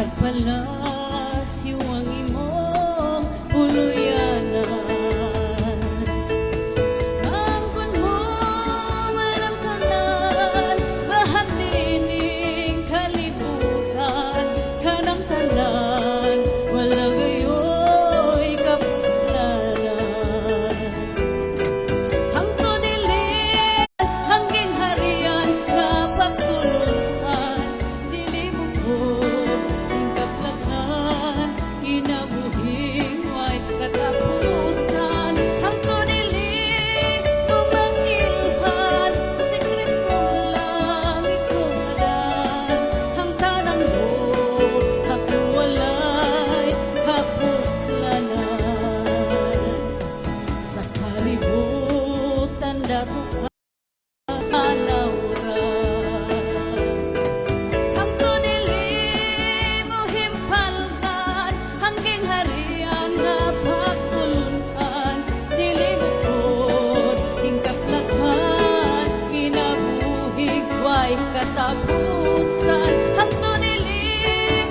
Palasyo ang imong puluyanan. Angkon mo malamkanan, bahagdining kalibutan, kanang tanan, wala gayoy kapuslanan. Hangtod dili, hangging harian, nga pagtulungan, dili mo po inabuhing way katapusan. Hangtod dili tumangilhan, si Kristo lang ikumadan. Ang tanang mo ako walay kapuslanan. Sa kalibutan dato katapusan. Hangtod dili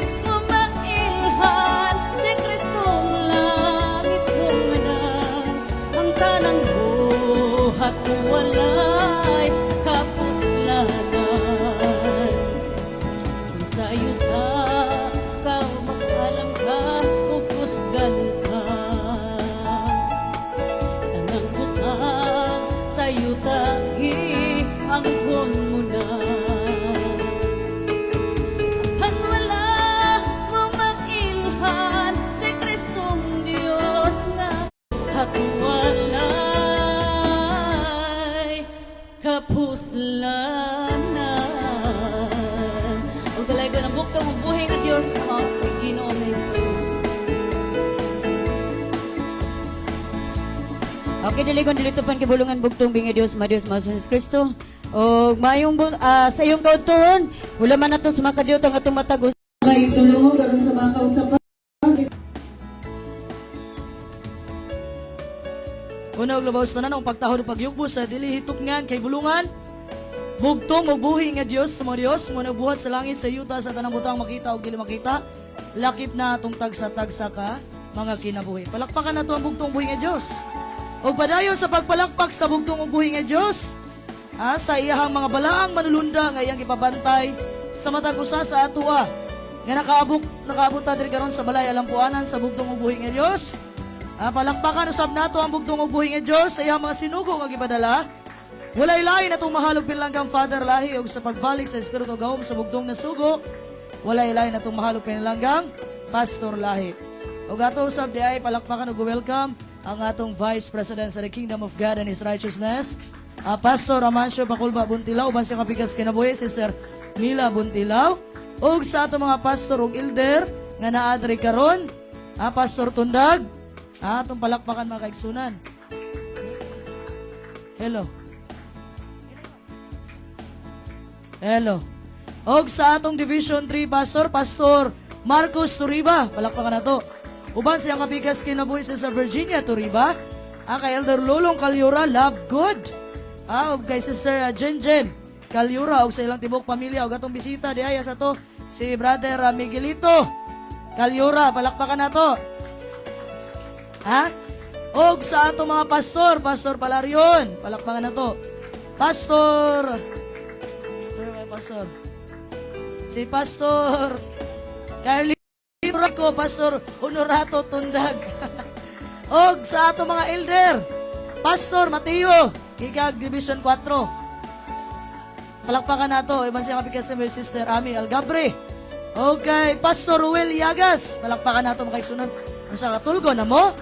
mailhan, si Kristong langit kumanan. Ang tanang buhat ko walay kapuslanan. Kung sa'yo ta, ka makalam ka, ukusgan ka. Tanang butang sa'yo tahi, ang kon mo na. Walay kapuslanan. O talaga ng bukto mo buhay na Diyos sa Ginoo na Jesus. Okay, diligon dito pan kibulungan bugtong bingi Dios ma Jesus Kristo. O mayong sa iyong kautuhon, wala man nato sa makadiyot ang atong matagos. Kay tulungo karon sa mga kausapan. Una og labaw sa tanan ang pagtahod ug pagyugbo sa dili hitupngan kay bulungan. Bugtong og buhi nga Dios sa mga Dios mo nagbuhat sa langit sa yuta sa tanang butang makita ug dili makita. Lakip na atong tagsa-tagsa ka mga kinabuhi. Palakpakan nato ang bugtong buhi nga Dios. Og padayon sa pagpalakpak sa bugtong og buhi nga Dios. Sa iyahang mga balaang manulunda nga iyang ipabantay sa matag usa sa atoa nga nakaabot ta diri karon sa balay alampuanan sa bugtong og buhi nga Dios. Palakpakan usab nato ang bugtong ug buhi nga Dios sa iyang mga sinugo nga gipadala. Walay lain atong mahalog pinlanggang Father lahi og sa pagbalik sa espiritu gahom sa bugtong na sugo. Walay lain atong mahalog pinlanggang Pastor lahi. Og ato usab di ay palakpakan ug welcome ang atong Vice President sa the Kingdom of God and His Righteousness, Pastor Amancio Bacolba Buntilaw, uban sa kapigas kinabuhi Sister Mila Buntilaw, og sa atong mga pastor ug elder nga naa diri karon, Pastor Tundag. Atong palakpakan mga kaigsunan. Hello. Hello. Og sa atong Division 3 Pastor Marcos Turiba, palakpakan nato. Uban siyang kapikas kinabuhi sa Virginia Turiba. Kay Elder Lolong Calyura, love good. Og kay Sister Jenjen Calyura og sa ilang tibok pamilya og atong bisita diaya sa to si Brother Miguelito Calyura, palakpakan nato. Og sa ato mga pastor Palarion, palakpakan na to. Pastor, si Pastor Carlito, Pastor Honorato Tundag. Og sa ato mga elder, Pastor Mateo, Igag Division 4. Palakpakan na to. Iban siya kapikas sa Sister Ami Algabre. Okay, Pastor Ruel Yagas, palakpakan na to mga kaigsunan. Ano sa katulgo na mo?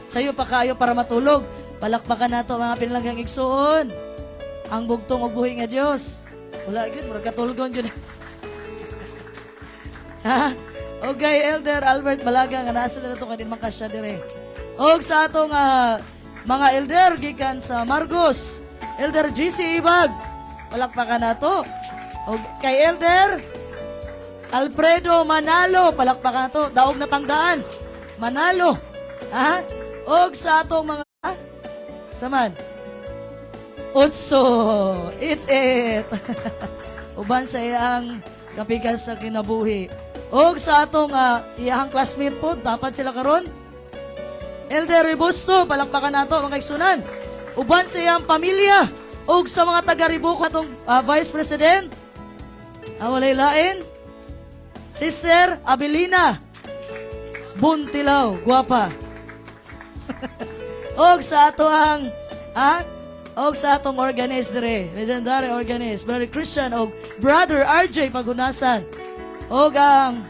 Sa'yo pa kayo para matulog. Palakpakan na to mga pinlanggang igsuon. Ang bugtong og buhi nga Dios. Wala gyud murag katulgon gyud. Okay, Elder Albert Balaga nga naa sila nato kadin makasya dire. Og sa atong mga elder gikan sa Margos, Elder GC Ibag. Palakpakan na to. Og kay Elder Alfredo Manalo, palakpakan na to. Daog na tangdaan. Manalo. Og sa atong mga saman. Utso. It. Uban sa iyang kapikas sa kinabuhi. Og sa atong iyahang classmate po, dapat sila karon. Elder Ribusto, palakpakan nato mga kaigsunan. Uban sa iyang pamilya, og sa mga taga-Ribuco atong Vice President, walay lain, Sister Abelina Buntilaw, guwapa. Og sa ato og sa atong organist dire, legendary organist, Brother Christian og Brother RJ Pagunasan. Og ang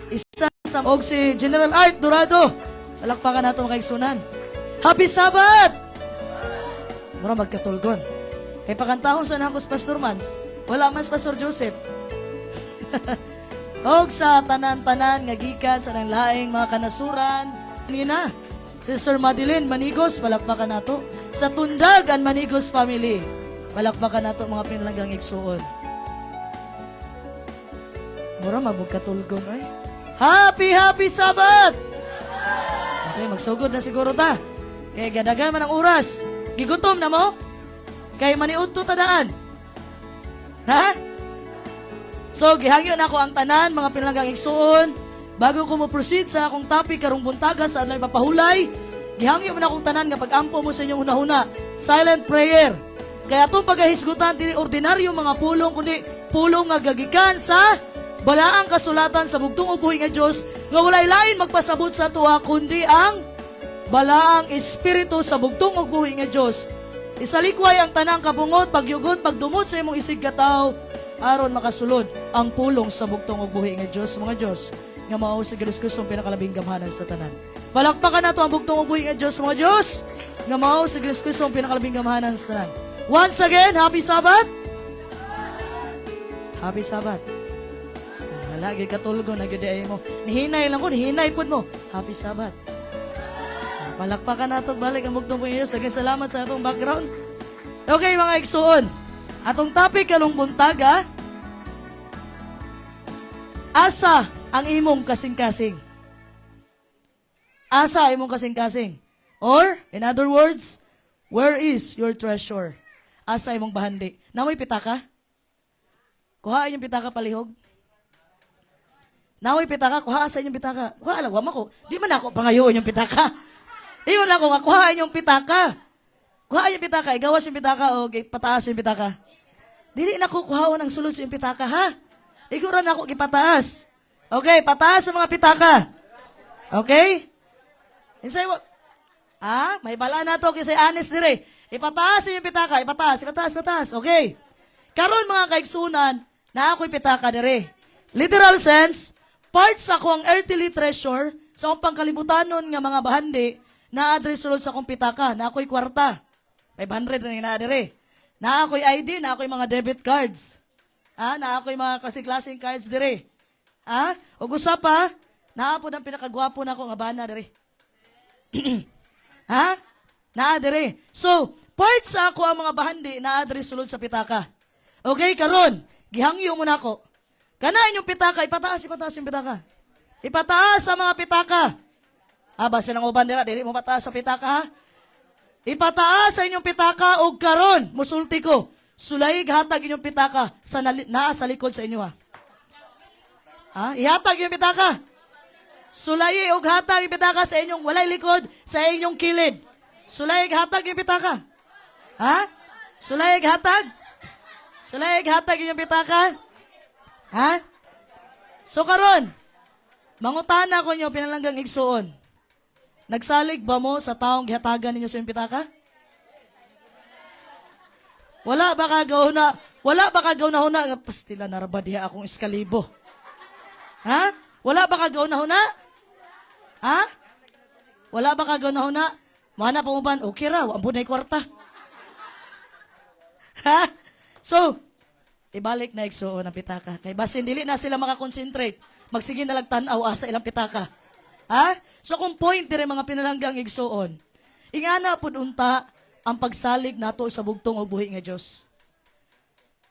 isa sa og si General Art Dorado. Palakpakan nato mga kaigsunan. Happy Sabbath! Mura magkatulgon. Kay pakantahon sa nakos Pastor Mans, wala man si Pastor Joseph. Og sa tanan-tanan nga gikan sa nang laing mga kanasuran, nina, Sister Madeline Manigos, palakpakan nato. Sa Tundag and Manigos family, palakpakan nato mga pinalanggang igsuon. Mura magkatulgon ay. Happy Sabbath! Kasi magsugod na siguro ta. Kaya gadagan man ang oras. Gigutom na mo? Kay maniud to tadaan. Ha? So, gihangyo na ako ang tanan, mga pinalanggang igsuon. Bago ko mo-proceed sa akong topic karong buntaga sa adlay papahulay, gihangyo mo na akong tanan nga pag-ampo mo sa inyong hunahuna. Silent prayer. Kaya itong paghahisgutan, dili ordinaryo mga pulong, kundi pulong nga gagikan sa balaang kasulatan sa bugtong ubuhi nga Diyos, nga walay lain magpasabot sa tuwa, kundi ang balaang espiritu sa bugtong ubuhi nga Diyos. Isalikway ang tanang kabungot, pagyugod, pagdumot sa imong isig kataw, aron makasulod ang pulong sa bugtong ubuhi nga Diyos, mga Diyos, nga mao si Kristo ang pinakalabing gamhanan sa tanan. Palakpakan nato ang bugtong ubuhi nga Diyos, mga Diyos, nga mao si Kristo ang pinakalabing gamhanan sa tanan. Once again, Happy Sabbath! Happy Sabbath! Lagi katulgo na gyud mo. Nihinay lang ko, nihinay pud mo. Happy Sabbath. Palakpakan nato balik ang bugtong ubuhi nga Diyos. Daghang salamat sa atong background. Okay mga igsuon. Atong topic kalong buntaga, asa ang imong kasing-kasing. Asa imong kasing-kasing. Or, in other words, where is your treasure? Asa imong bahandi. Namoy pitaka? Kuhaan yung pitaka palihog. Namoy pitaka, kuhaan sa inyong pitaka. Kuhaan lang, wama ko. Di man ako pangayoon yung pitaka. Iyon lang ko nga, kuhaan yung pitaka. Kuhaan yung pitaka, igawas yung pitaka o pataas yung pitaka. Dili na ko kuhaon ang sulod sa yung pitaka, ha? Iguran na ako ipataas. Okay, pataas sa mga pitaka. Okay? Insay mo, may bala na to kasi honest dire. Ipataas sa yung pitaka, ipataas. Okay. Karon mga kaigsunan, na ako'y pitaka dire. Literal sense, parts sa akong earthly treasure, sa akong pangkalibutanon nga mga bahandi, na-address sulod sa akong pitaka, na ako'y kwarta. 500 na ina-adire. Na ako'y ID, na ako'y mga debit cards. Na ako'y mga kasi-klaseng cards dire. O gusto pa, naapod ang pinakagwapo na ako nga bana dire. Na-adire. So, parts sa ako ang mga bahandi, na-address sulod sa pitaka. Okay, karon, gihangyo mo na ako. Kanain yung pitaka, ipataas yung pitaka. Ipataas sa mga pitaka. Basta ng uban nila, dili mo pataas sa pitaka, ha? Ipataas sa inyong pitaka o karon, musulti ko, sulaig hatag inyong pitaka sa naa sa likod sa inyo, ha? Ihatag yung pitaka. Sulaig o hatag yung pitaka sa inyong walay likod, sa inyong kilid. Sulaig hatag yung pitaka. Sulaig hatag? Sulaig hatag inyong pitaka? So karon, mangutana ko nyo pinalanggang igsuon. Nagsalig ba mo sa taong gihatagan ninyo sa iyong pitaka? Wala ba kagaw na huna? Pastila naraba diha akong iskalibo. Wala ba kagaw na huna? Wala ba kagaw na huna? Mana pa uban, okay raw, ambun na kwarta. So, ibalik na igsuon ang pitaka. Kay basin dili na sila makakonsentrate. Magsige na lang tanaw sa ilang pitaka. So kung point dire mga pinalanggang igsuon, ingana pud unta ang pagsalig nato sa bugtong ubuhi nga Dios.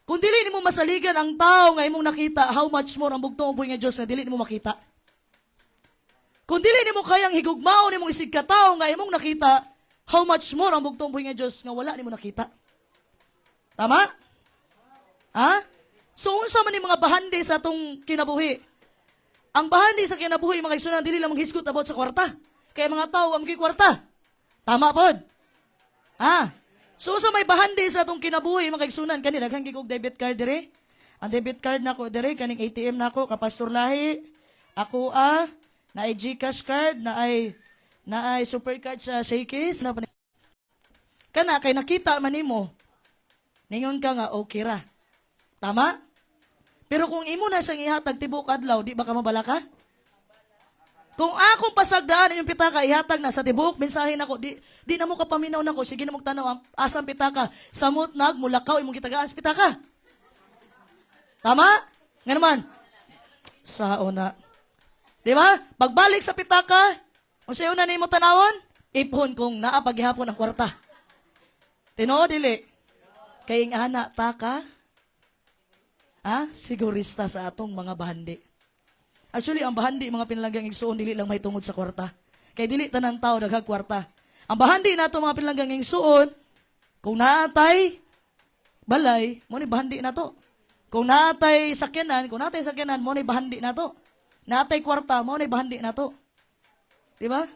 Kung dili nimo masaligan ang tao nga imong nakita, how much more ang bugtong ubuhi nga Dios nga dili nimo makita. Kung dili nimo kayang higugmaon nimong isig ka tao nga imong nakita, how much more ang bugtong ubuhi nga Dios nga wala nimo nakita. Tama? So So, unsa man yung mga bahandi sa atong kinabuhi? Ang bahandi sa kinabuhi, mga igsunan, dili lang maghisgot about sa kwarta. Kaya mga tao, ang kwarta. Tama pod. So, sa may bahandi sa atong kinabuhi, mga igsunan, kani, daghang gigog debit card dire. Ang debit card nako dire, kaning ATM nako, kapastor lahi. Ako, na ay GCash card, na ay super card sa Shakey's. Kana, kay nakita man nimo, ningon ka nga, okay ra. Tama? Pero kung imo na siyang ihatag tibok adlaw, di ba ka mabala ka? Kung akong pasagdaan yung pitaka, ihatag na sa tibok, mensahe nako, di na mo kapaminaw nako, sige na mo tanaw, asang pitaka, samot nag, mulakaw, imong gitagaan sa pitaka. Tama? Nga naman, sao na. Di ba? Pagbalik sa pitaka, kung sa'yo na mo tanawon, ipon kung naapaghihapon ang kwarta. Tinoo, dili. Kaying ana, taka, sigurista sa atong mga bahandi. Actually, ang bahandi, mga pinalanggang igsuon, dili lang may tungod sa kwarta. Kaya dili tanang tao daghag kwarta. Ang bahandi na ito, mga pinalanggang igsuon, kung naatay balay, mo ni bahandi na to. Kung naatay sakyanan, mo ni bahandi na to. Naatay kwarta, mo ni bahandi na to. Diba?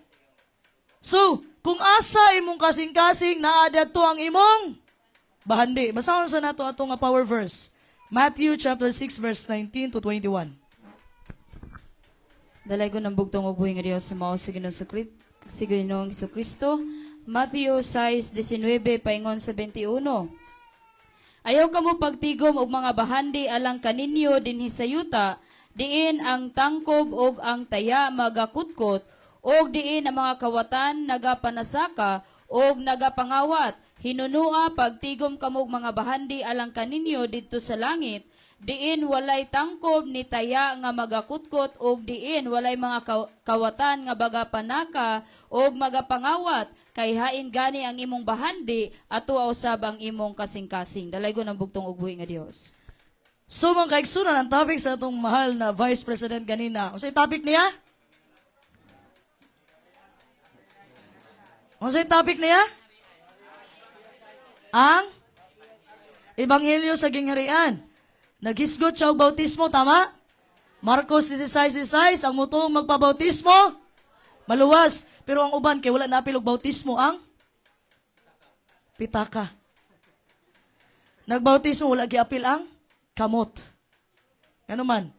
So, kung asa imong kasing-kasing, naadad to ang imong bahandi. Basahon sa nato atong power verse. Matthew chapter 6 verse 19 to 21. Dalay ko ng bugtong ug buhi nga Dios sa mao sa Ginoong Kristo. Matthew 6:19 paingon sa 21. Ayaw kamo pagtigom og mga bahandi alang kaninyo dinhi sa yuta, diin ang tangkob og ang taya magakutkot, og diin ang mga kawatan nagapanasaka og nagapangawat. Hinunua pagtigom kamog mga bahandi alang kaninyo didto sa langit, diin walay tangkob ni taya nga magakutkot og diin walay mga kawatan nga bagapanaka og magapangawat, kay hain gani ang imong bahandi ato usab ang imong kasing-kasing. Dalaygon ang bugtong ug buhi nga Dios. So mga kaigsunan, ang topic sa atong mahal na Vice President kanina. Unsay topic niya? Unsay topic niya? Ang Ebanghelyo sa gingharian. Naghisgot siya og bautismo, tama? Marcos 16:16, ang mutong magpabautismo, maluwas. Pero ang uban, kay wala napil og bautismo ang pitaka. Nagbautismo, wala giapil ang kamot. Ano man?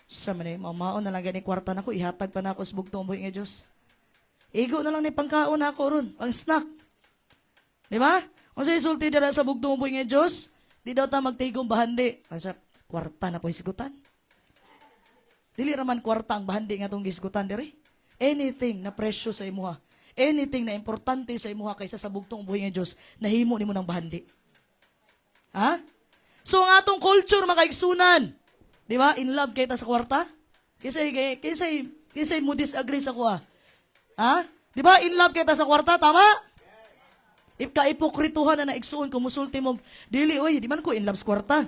Sa man mamaon na lang gani kwarta nako, ihatag pa nako sa bugtong buhi nga Dios. Igo na lang ni pangkaon nako ron, ang snack. Di ba? Kung sa isulti dira sa bugtong buhi nga Dios, di daw ta magtigom bahandi. Sa kwarta na po isgutan. Dili raman kwarta ang bahandi nga tong gisgutan diri. Anything na presyo sa imuha, anything na importante sa imuha kaysa sa bugtong buhi nga Dios, nahimo nimo ng bahandi. Ha? So ang atong culture makaigsunan, di ba? In love kita sa kwarta? Kisay mo disagree sa kuha. Ha? Di ba? In love kita sa kwarta, tama? Ka-ipokrituhan na naigsuon, kumusulti mo, dili, oy, di man ko in love sa kwarta.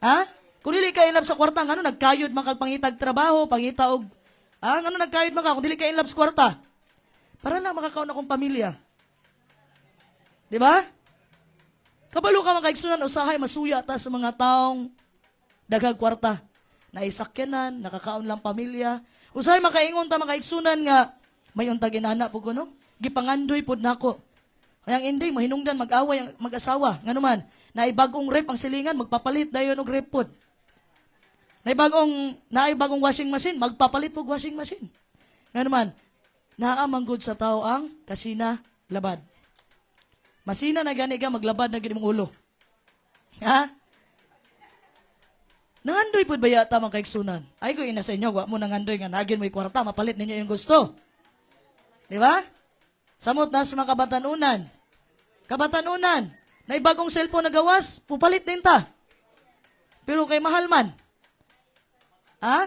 Ha? Kung dili ka in love sa kwarta, ngano nagkayod makagpangitag trabaho, pangita og, ngano nagkayod maka, kung dili ka in love sa kwarta? Para lang makakaon akong pamilya. Di ba? Kabalo ka makaigsunan, usahay, masuya ta sa mga taong daghag kwarta. Naisakyanan, nakakaon lang pamilya. Usahay makaingon ta makaigsunan nga, may untag inana po ko, no? Gipangandoy pod nako. Ang hindi, mahinungdan, mag-away ang mag-asawa. Nga naman, naibagong rep ang silingan, magpapalit dayon og rep pod. Naibagong washing machine, magpapalit og washing machine. Nga naman, naamanggod sa tao ang kasina labad. Masina na gani ka, maglabad na gini mong ulo. Ha? Nangandoy pod ba yata mga kaigsunan? Ay ko ina sa inyo, wa mo nangandoy nga, nagin mo kwarta, mapalit ninyo yung gusto. Di ba? Samot na sa mga kabatanunan. Kabatanunan, na ibagong cellphone na gawas, pupalit din ta. Pero kay mahal man. Ha?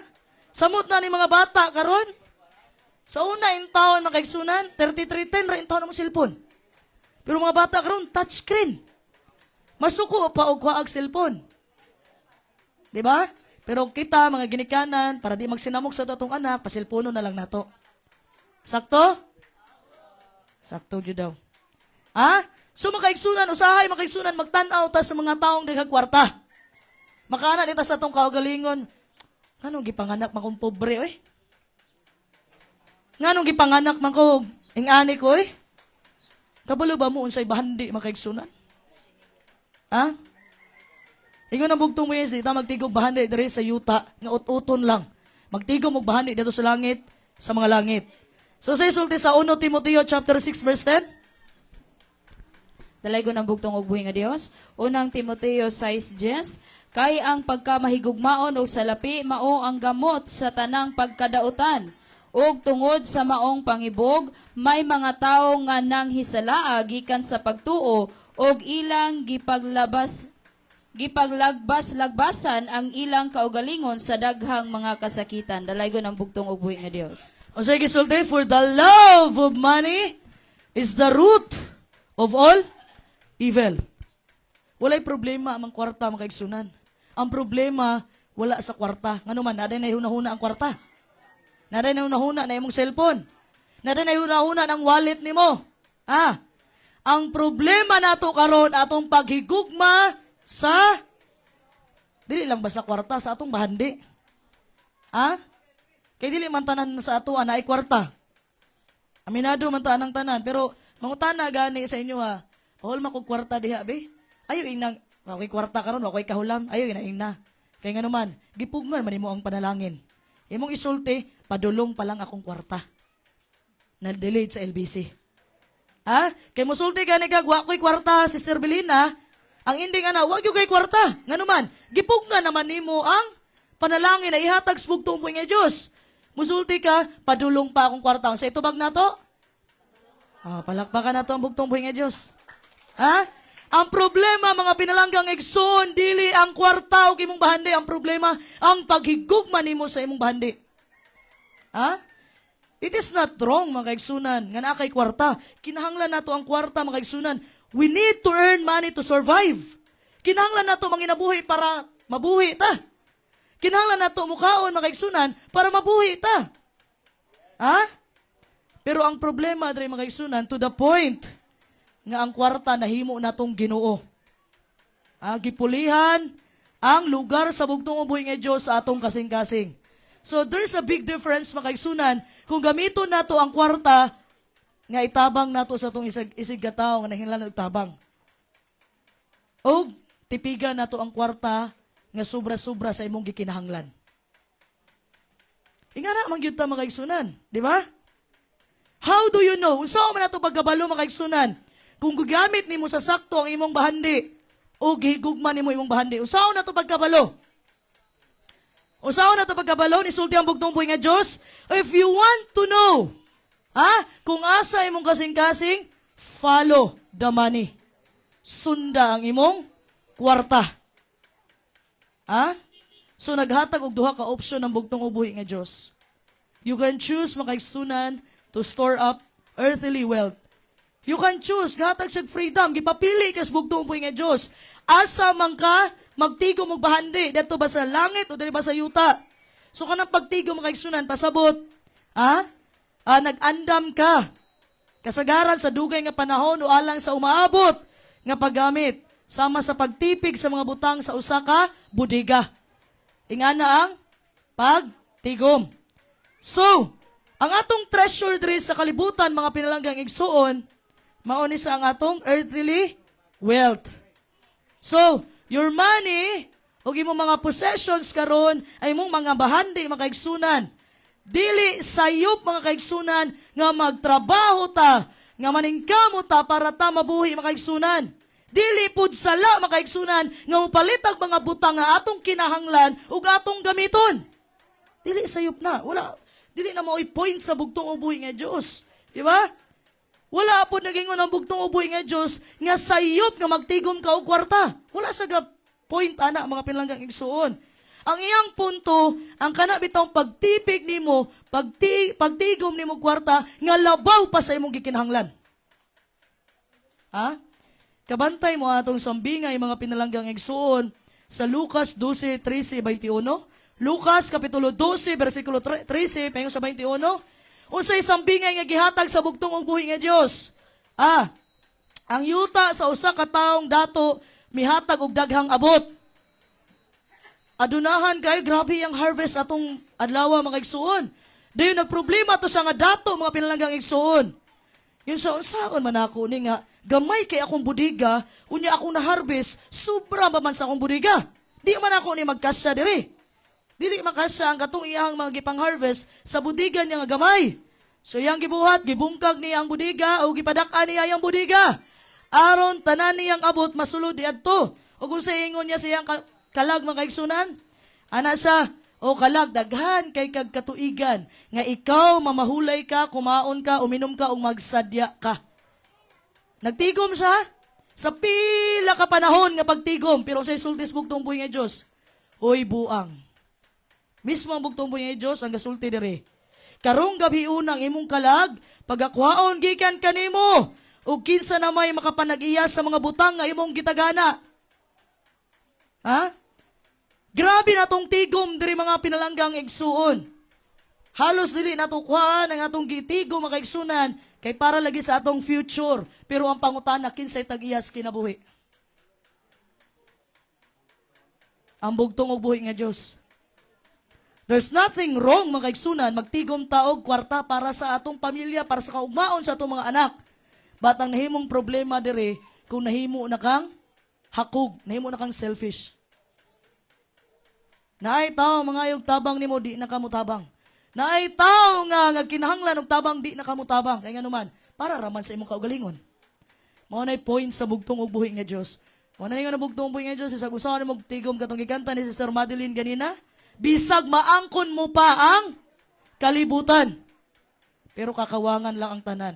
Samot na ni mga bata karon. Sa una in taon makaigsunan, 3310 ra in taon na mo cellphone. Pero mga bata karon touchscreen. Masuko pa og kuhaag cellphone. Di ba? Pero kita mga ginikanan para di magsinamok sa atong anak, pa cellphone na lang nato. Sakto? Sakto gyud daw. Ha? So makaigsunan, usahay makaigsunan, magtan-aw ta sa mga taong daghang kwarta. Makaana dita sa atong kaugalingon. Nganong gipanganak man kong pobre, oy? Nganong gipanganak man ko ingani ko, oy? Kabalo ba mo unsay bahandi makaigsunan? Ha? Ingon ang bugtong mo yes, dita magtigog bahandi diri sa yuta, nga ut-uton lang. Magtigog mo bahandi dito sa langit, sa mga langit. So sa isulti sa 1 Timoteo chapter 6 verse 10. Dalay ko ng bugtong ug buhi nga Dios. Unang Timoteo 6:10, kay ang pagkamahigugmaon o salapi mao ang gamot sa tanang pagkadautan. Ug tungod sa maong pangibog, may mga tawo nga nang hisalaa gikan sa pagtuo ug ilang gipaglagbasan ang ilang kaugalingon sa daghang mga kasakitan. Dalay ko ng bugtong ug buhi nga Dios. O sa gisulti, for the love of money is the root of all evil. Walay problema ang kwarta makaigsunan. Ang problema wala sa kwarta. Ngano man naday na hunahuna ang kwarta. Naday na hunahuna na imong cellphone. Naday na hunahuna ang wallet nimo. Ang problema nato karon atong paghigugma sa dili lang ba sa kwarta sa atong bahandi. Kay dili man tanan sa ato na ay kwarta. Aminado man ta anang tanan pero mangutana gani sa inyo Pahol makog kwarta diha be. Ayo inang wakoy kwarta karon, wakoy kahulam. Ayo ina. Kay nga naman, gipugman man imo ang panalangin. Imong isulti, padulong pa lang akong kwarta. Na-delete sa LBC. Kay musulti gani kag wakoy kwarta, Sister Belina, ang ending ana, wag yung kay kwarta. Nga naman, gipugman naman nimo ang panalangin na ihatag sa bugtong po nga Diyos. Musulti ka, padulong pa akong kwarta. Sa ito bag na to? Palakpakan na to ang bugtong po nga Diyos. Ang problema, mga pinalanggang igsoon, dili ang kwarta o imong bahandi. Ang problema, ang paghigugma nimo sa imong bahandi. It is not wrong, mga kaigsunan, nga na kay kwarta. Kinahanglan nato ang kwarta, mga kaigsunan. We need to earn money to survive. Kinahanglan nato manginabuhi para mabuhi ta. Kinahanglan nato mukaon, mga kaigsunan, para mabuhi ta. Pero ang problema, mga kaigsunan, to the point, nga ang kwarta nahimo natong Ginoo. Gipulihan ang lugar sa bugtong uboy nga Dios sa atong kasing-kasing. So there's a big difference mga kaigsunan kung gamiton nato ang kwarta nga itabang nato sa atong isig katawo nga nahinglan og tabang. O tipigan nato ang kwarta nga sobra-sobra sa imong gikinahanglan. Ingana man gyud ta mga kaigsunan, di ba? How do you know? Unsa man nato pagkabalo mga kaigsunan? Kung gugamit nimo sa sakto ang imong bahandi o gihigugma nimo imong bahandi, usaon na to pagkabalo? Usaon na to pagkabalo ni sulti ang bugtong buhi nga Dios? If you want to know, kung asa imong kasing-kasing, follow the money. Sunda ang imong kwarta. So naghatag og duha ka option ang bugtong buhi nga Dios. You can choose makaigsunan to store up earthly wealth. You can choose, gatag siya freedom, gipapili ka sa bugtong nga Diyos. Asa man ka, magtigo mo bahandi, dito ba sa langit o dito ba sa yuta? So kanang pagtigo mo kaigsunan, pasabot, nag-andam ka, kasagaran sa dugay nga panahon o alang sa umaabot nga paggamit, sama sa pagtipig sa mga butang sa usa ka budiga. Ingana ang pagtigom. So, ang atong treasure diri sa kalibutan, mga pinalanggang igsuon, mauni sa ang atong earthly wealth. So, your money, o imong mga possessions karon ay mong mga bahandi, mga kaigsunan. Dili sayop, mga kaigsunan, nga magtrabaho ta, nga maningkamo ta para ta mabuhi, mga kaigsunan. Dili pud sala, mga kaigsunan, nga upalitag mga butang nga atong kinahanglan ug atong gamiton. Dili sayop na. Dili na mao'y point sa bugtong uboy nga Diyos. Di ba? Wala po nagingon ang bugtong uboy nga Diyos nga sayop nga magtigom ka og kwarta. Wala sa point ana mga pinalanggang igsuon. Ang iyang punto, ang kana bitong pagtipig nimo, pagtigom nimo kwarta nga labaw pa sa imong gikinahanglan. Kabantay mo atong sambingay mga pinalanggang igsuon sa Lucas 12:13-21. Lucas kapitulo 12 bersikulo 13 paingon sa 21. Unsay sambingay nga gihatag sa bugtong ug buhi nga Dios? Ang yuta sa usa ka taong dato mihatag og daghang abot. Adunahan kayo, grabe yung harvest atong adlaw mga igsuon. Dayon nagproblema to siya nga dato mga pinalanggang igsuon. Yun sa unsaon man ako ni nga gamay kay akong budiga, unya akong na-harvest, sobra ba man sa akong budiga. Di man ako ni magkasya diri. Dili makasya ang katong iyang mga gipang-harvest sa budiga niya nga gamay. So iyang gibuhat, gibungkag niya ang budiga o gipadak-an niya ang budiga. Aron tanan niyang abot masulod diadto. O kung sa ingon niya siyang kalag mga kaigsunan, ana siya, o kalag, daghan kay kag katuigan, nga ikaw mamahulay ka, kumaon ka, uminom ka, o magsadya ka. Nagtigom siya, sa pila ka panahon nga pagtigom, pero sa isultis bugtong buhay nga Diyos, oy buang. Mismo ang bugtong buhay nga Diyos, ang gasulti dire. Karong gabi unang imong kalag, pagakwaon gikan kanimo, o kinsa na may makapanag-iya sa mga butang nga imong gitagana. Ha? Grabe na tong tigom diri mga pinalanggang igsuon. Halos dili na kuhaan ang atong gitigom mga igsunan kay para lagi sa atong future. Pero ang pangutana kinsay tag-iyas kinabuhi. Ang bugtong og buhi nga Dios. There's nothing wrong mga igsunan magtigom taog kwarta para sa atong pamilya, para sa kaugmaon sa atong mga anak. But ang nahimong problema diri kung nahimo na kang hakog, nahimo na kang selfish. Naay tao mga yung tabang nimo di na kamo tabang. Naay tao nga kinahanglan og tabang di na kamo tabang. Kaya nga naman, para raman sa imong kaugalingon. Mao nay point sa bugtong og buhi nga Dios. Mao nay nga bugtong buhi nga Dios bisag usaha nimo tigom katong gikanta ni Sister Madeline ganina, bisag maangkon mo pa ang kalibutan. Pero kakawangan lang ang tanan.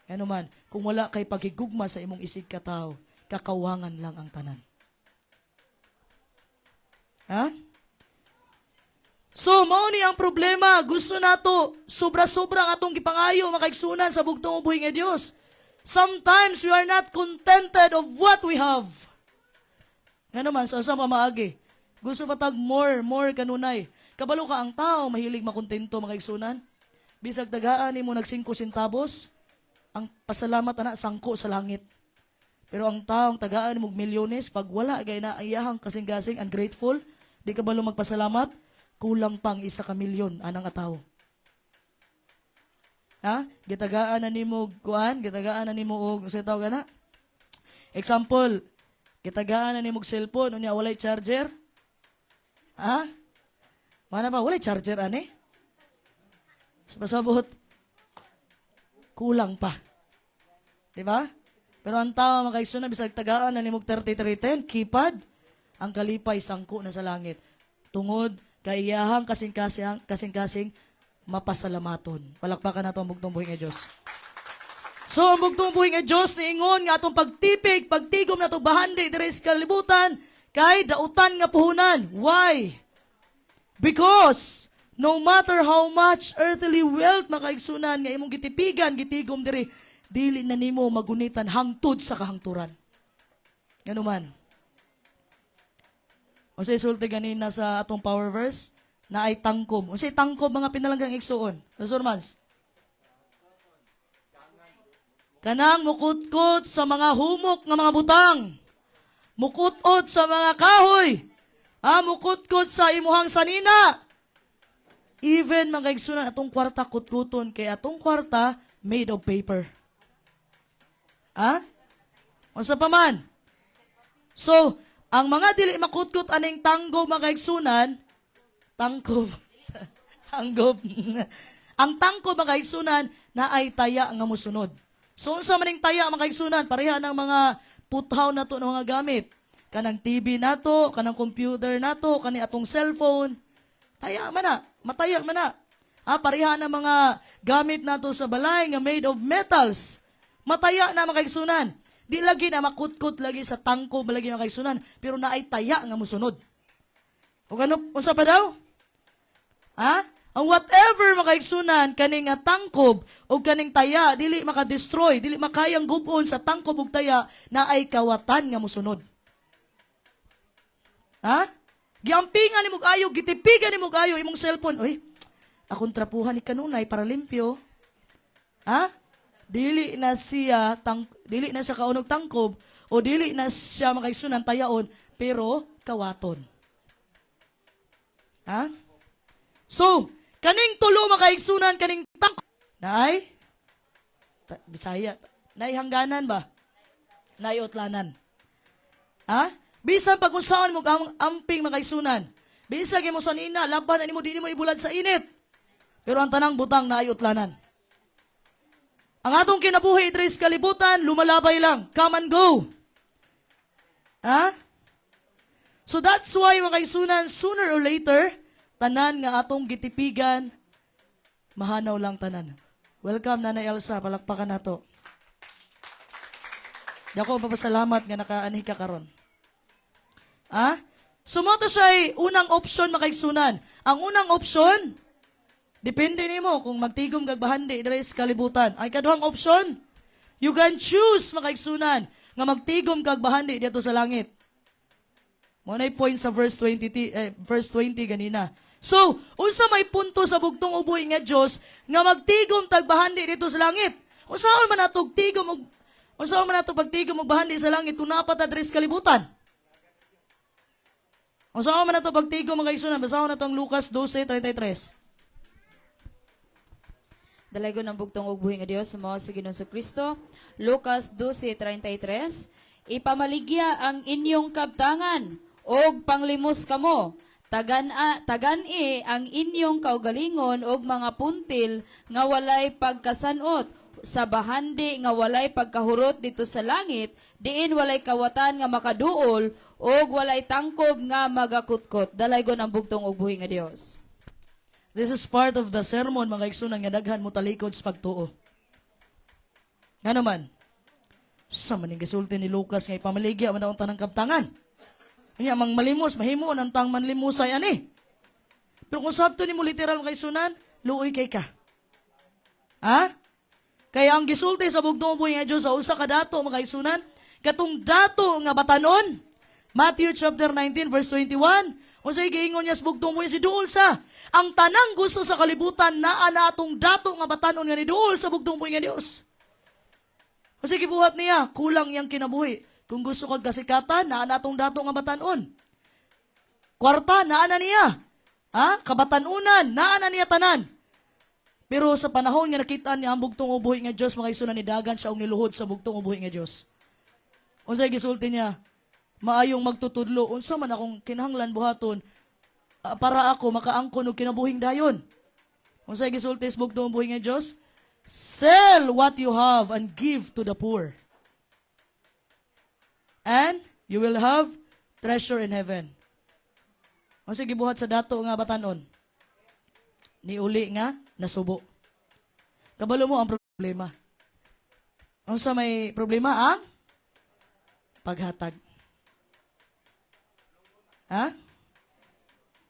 Ano man, kung wala kay paghigugma sa imong isig ka tao, kakawangan lang ang tanan. Ha? So, mao ni ang problema. Gusto nato, sobra-sobra nga atong gipangayo, makaigsunan sa bugtong buhi nga Dios. Sometimes we are not contented of what we have. Nga naman, sa usang pamaagi, gusto patag more kanunay. Kabalo ka ang tao, mahilig makontento, makaigsunan. Bisag tagaan ni mo nag 5 centavos, ang pasalamat ana sangko sa langit. Pero ang taong tagaan mo milyones, pag wala, gaya na iyahang kasing-kasing, ungrateful, di ka balo magpasalamat, kulang pang 1 milyon anang ataw. Ha? Gitagaan na nimo kuan, gitagaan na nimo og sa taw gana. Example, gitagaan na nimo og cellphone unya walay charger. Ha? Mana ba walay charger ani? Sabot kulang pa. Di ba? Pero ang tao makaisuna bisag tagaan na nimo og 3310 keypad, ang kalipay sangko na sa langit. Tungod kaiyahang kasing-kasing mapasalamaton. Palakpakan nato ang bugtong buhi nga Dios. So, ang bugtong buhi nga Dios niingon nga atong pagtipig, pagtigom na itong bahandi diri sa kalibutan, kay dautan nga puhunan. Why? Because, no matter how much earthly wealth makaigsunan nga imong gitipigan, gitigom diri, dili na nimo magunitan hangtod sa kahangturan. Ngano man. O sa isulti ganina sa atong power verse, na ay tangkob. O sa tangkob mga pinalanggang igsuon. Surmans. Kanang mukutkot sa mga humok ng mga butang. Mukutot sa mga kahoy. Mukutkot sa imuhang sanina. Even mga igsunan atong kwarta kutkuton, kay atong kwarta made of paper. O sa paman. So, ang mga dili makutkot aning tanggob mga kaigsunan, tangkob. Ang tangkob mga kaigsunan na ay taya nga musunod. So unsa maning taya mga kaigsunan, pareha ng mga puthaw nato ng mga gamit. Kanang TV nato, kanang computer nato, kani atong cellphone. Taya man na, mataya man na. Pareha ng mga gamit nato sa balay nga made of metals. Mataya na mga kaigsunan. Di lagi na makutkot lagi sa tangko, malagi na kaigsunan, pero naay taya nga musunod. O ano, unsa pa daw? Ang whatever makaigsunan, kaning tangkob, o kaning taya, dili makadestroy, dili makayang gubon sa tangkob ug taya, na ay kawatan nga musunod. Giampingan ni mong ayo, gitipigan ni mong ayo, imong cellphone, oy, akong trapuhan ni kanunay para limpyo. Dili na siya kaunog tangkob o dili na siya makaigsunan tayaon pero kawaton. Ha? So, kaning tulo makaigsunan, kaning tak, naay, Bisaya, naay hangganan ba? Naay utlanan. Ha? Bisan pag kung saan mo amping makaigsunan, bisan mo sa nina, laban ani mo, di mo ibulad sa init. Pero ang tanang butang naay utlanan. Ang atong kinabuhi tres kalibutan, lumalabay lang. Come and go. Ha? So that's why mga kaigsunan, sooner or later, tanan nga atong gitipigan, mahanaw lang tanan. Welcome, Nanay Elsa. Palakpakan nato. Di ako papasalamat nga nakaani ka karon. Ha? Sumoto siya unang option makaigsunan. Ang unang option, depende nimo kung magtigom kag bahandi diri sa kalibutan. Ay kaduhang option, you can choose makaigsunan nga magtigom kag bahandi dito sa langit. Mo nay point sa verse 20 ganina. So, unsa may punto sa bugtong uboy nga Dios nga magtigom tag bahandi dito sa langit? Unsaon man natog tigom og unsaon man natog pagtigom og bahandi sa langit kung napat adres kalibutan? Unsaon man natog pagtigom mga igsunan? Basahon nato ang Lucas 12:33. Dalago ng bugtong ug buhi nga Dios sa mga sa Ginoong Kristo. Lucas 12:33. Ipamaligya ang inyong kabtangan og panglimos kamo. Tagan-i ang inyong kaugalingon og mga puntil nga walay pagkasanot sa bahandi nga walay pagkahurot dito sa langit, diin walay kawatan nga makaduol og walay tangkob nga magakutkot. Dalaygon ang bugtong ug buhi nga Dios. This is part of the sermon, mga igsunan, nga daghan mo talikod sa pagtuo. Nga naman, sa maning gisulti ni Lucas nga ipamaligya man ang tanang kabtangan. Kanya, mang malimos, mahimo ng tang manlimusay, ani. Pero kung sabto ni mo literal mga igsunan, luoy kay ka. Ha? Kaya ang gisulti sa bugtong buhi nga Diyos sa usa ka dato, mga igsunan, katong dato nga batanon, Matthew chapter 19 verse 21, unsay giingon niya sa bugtong buhi si duol sa, ang tanang gusto sa kalibutan naa na atong dato nga batanon nga ni duol sa bugtong buhi nga Dios. Kasi gibuhat niya, kulang iyang kinabuhi. Kung gusto kag kasikatan, naa na atong dato nga batanon. Kwarta, naa na niya. Ha? Kabatanunan, naa na niya tanan. Pero sa panahon nga nakita niya ang bugtong ubuhi nga Dios, mga igsunan, ni dagan siya og niluhod sa bugtong ubuhi nga Dios. Unsay gisulti niya? Maayong magtutudlo, unsa man akong kinahanglan buhaton para ako makaangkon og kinabuhing dayon. Unsay gisulti sa bugtong ubuhi nga Dios? Sell what you have and give to the poor. And you will have treasure in heaven. Unsay gibuhat sa dato nga batanon? Ni uli nga nasubo. Kabalo mo ang problema. Unsa may problema ang paghatag. Ha?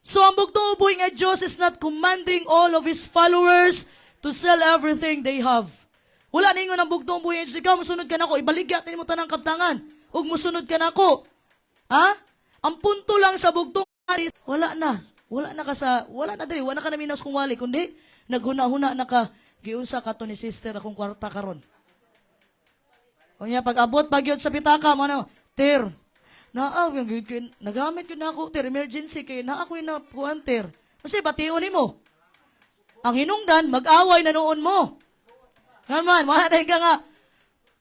So ang bugtong uboy nga Diyos is not commanding all of His followers to sell everything they have. Wala ningon ang bugtong uboy nga Diyos. Ikaw, musunod ka na ko. Ibaligya mo tanang kabtangan. Ug musunod ka na ko. Ha? Ang punto lang sa bugtong wala na. Wala na diri. Wala na ka na minas kung wali. Kundi, naghuna-huna na ka. Giunsa ka to ni sister akong kwarta karon. O niya, pag abot, pagyod sa pitaka, ano, ter, nagamit ko na ako, ter, emergency kayo, na ako yung napuan, ter. Kasi batiunin mo. Ang hinungdan, mag-away na noon mo. Naman, mahanay ka nga,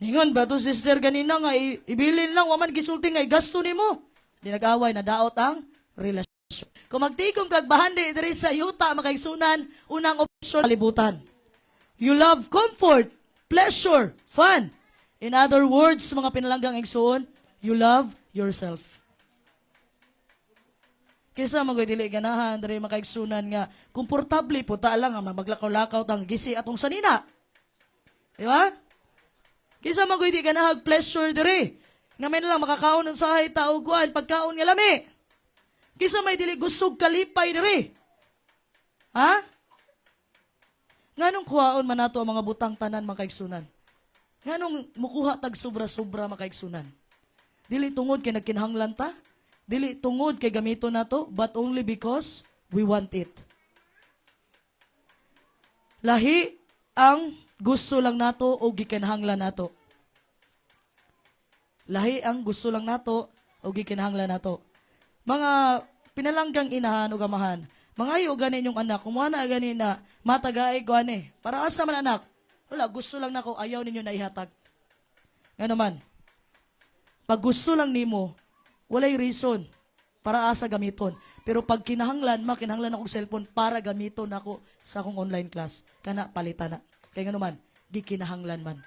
ningon ba to sister ganina nga, ibilin lang, waman gisulti nga, gasto ni mo. Di nag-away, nadaot ang relasyon. Kung magtigom kagbahandi, diri sa yuta, makaigsunan, unang opsyon, kalibutan. You love comfort, pleasure, fun. In other words, mga pinalanggang igsoon, you love yourself. Kaysa magdili ganahan, diri makaigsunan nga, komportable po ta lang nga maglakaw-lakaw tang gisi atong sanina. Di ba? Kaysa magdili ganahan pleasure diri, nga may lang makakaon sa hay tao kuan pagkaon nga lami. Kaysa may dili gusog kalipay diri. Ha? Nganong kuhaon man nato ang mga butang tanan makaigsunan? Nganong mukuha tag sobra-sobra makaigsunan? Dili tungod kay nagkinahanglan ta, dili tungod kay gamito nato, but only because we want it. Lahi ang gusto lang nato o gikinahanglan nato. Lahi ang gusto lang nato o gikinahanglan nato. Mga pinalanggang inahan o gamahan, Mangayo ganin yung anak, kung na ganin na matagaay ko ani. Para asa man anak? Wala, gusto lang nako, ayaw ninyo na ihatag. Nga naman, pag gusto lang nimo, walay reason para asa gamiton. Pero pag kinahanglan, makinahanglan akong cellphone para gamiton ako sa akong online class. Kana, palitan na. Kaya nga naman, di kinahanglan man.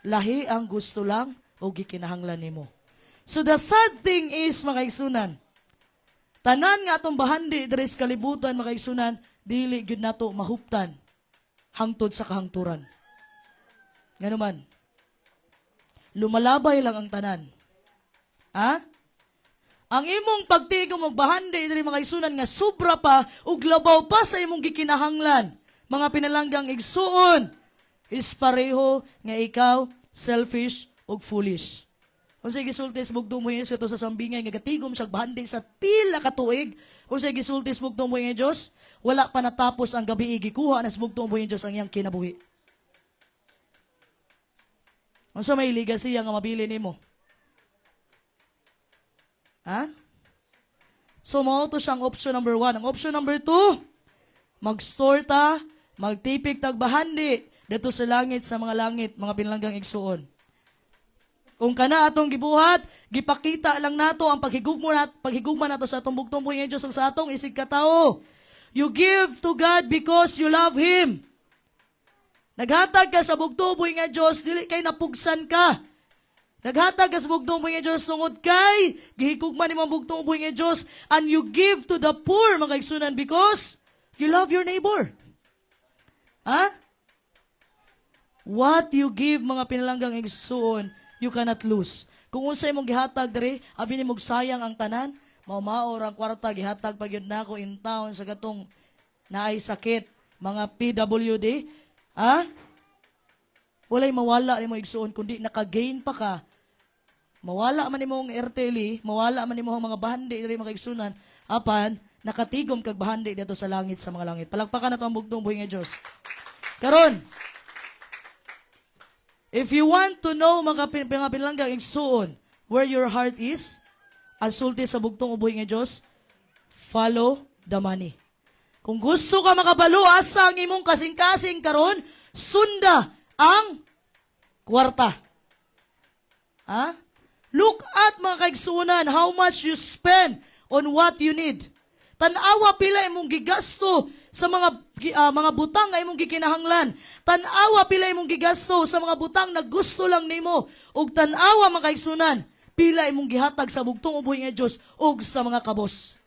Lahi ang gusto lang o gikinahanglan nimo. So the sad thing is, mga igsunan, tanan nga atong bahandi diri sa kalibutan, mga igsunan, dili gyud nato mahuptan hangtod sa kahangturan. Nga naman, lumalabay lang ang tanan. Ha? Ang imong pagtigom og bahandi diri mga igsunan nga sobra pa ug labaw pa sa imong gikinahanglan, mga pinalanggang igsuon, is pareho nga ikaw selfish ug foolish. Kung sa gisultis bugtong mo sa to sa sambingay nga gatigom sa bahandi sa pila ka tuig, kung sa gisultis bugtong mo nga Dios, wala pa natapos ang gabi gikuha na sa bugtong mo nga Dios ang iyang kinabuhi. Unsa may legacy nga mabili nimo? Ha? So, mao to siyang option number 1. Ang option number 2, mag-store ta, magtipik tag bahandi dito sa langit, sa mga langit, mga pinlanggang igsuon. Kung kana atong gibuhat, gipakita lang nato ang paghigugma nato sa atong bugtong buhi nga Dios sa atong isig katao. You give to God because you love Him. Naghatag ka sa bugtong buhi nga Dios, dili kay napugsan ka. Naghatag ka sa bugtong buhi nga Dios tungod kay gihigugma nimo ang bugtong buhi nga Dios, and you give to the poor, mga igsunan, because you love your neighbor. Ha? What you give, mga pinalanggang igsuon, you cannot lose. Kung unsay imong gihatag diri, abi nimog sayang ang tanan, mao-maor ang kwarta gihatag pagyud nako in town sa gatong naay sakit, mga PWD, ha? Walay mawala nimo igsuon kundi naka-gain pa ka. Mawala man imong RTL, mawala man imong mga bahandi diri mga igsunan, apan nakatigom kag bahandi dito sa langit, sa mga langit. Palakpakan nato ang bugtong buhi nga Dios. Karon, if you want to know, mga pinalanggang igsuon, where your heart is, ang sulti sa bugtong ubuhi nga Diyos, follow the money. Kung gusto ka makabalo, asa ang imong kasing-kasing karon, sunda ang kwarta. Ha? Look at, mga kaigsunan, how much you spend on what you need. Tanawa pila imong gigasto sa mga butang nga imong gikinahanglan. Tanawa pila imong gigasto sa mga butang na gusto lang nimo. Ug tanawa, mga kaigsunan, pila imong gihatag sa bugtong ubuhi nga Dios ug sa mga kabos.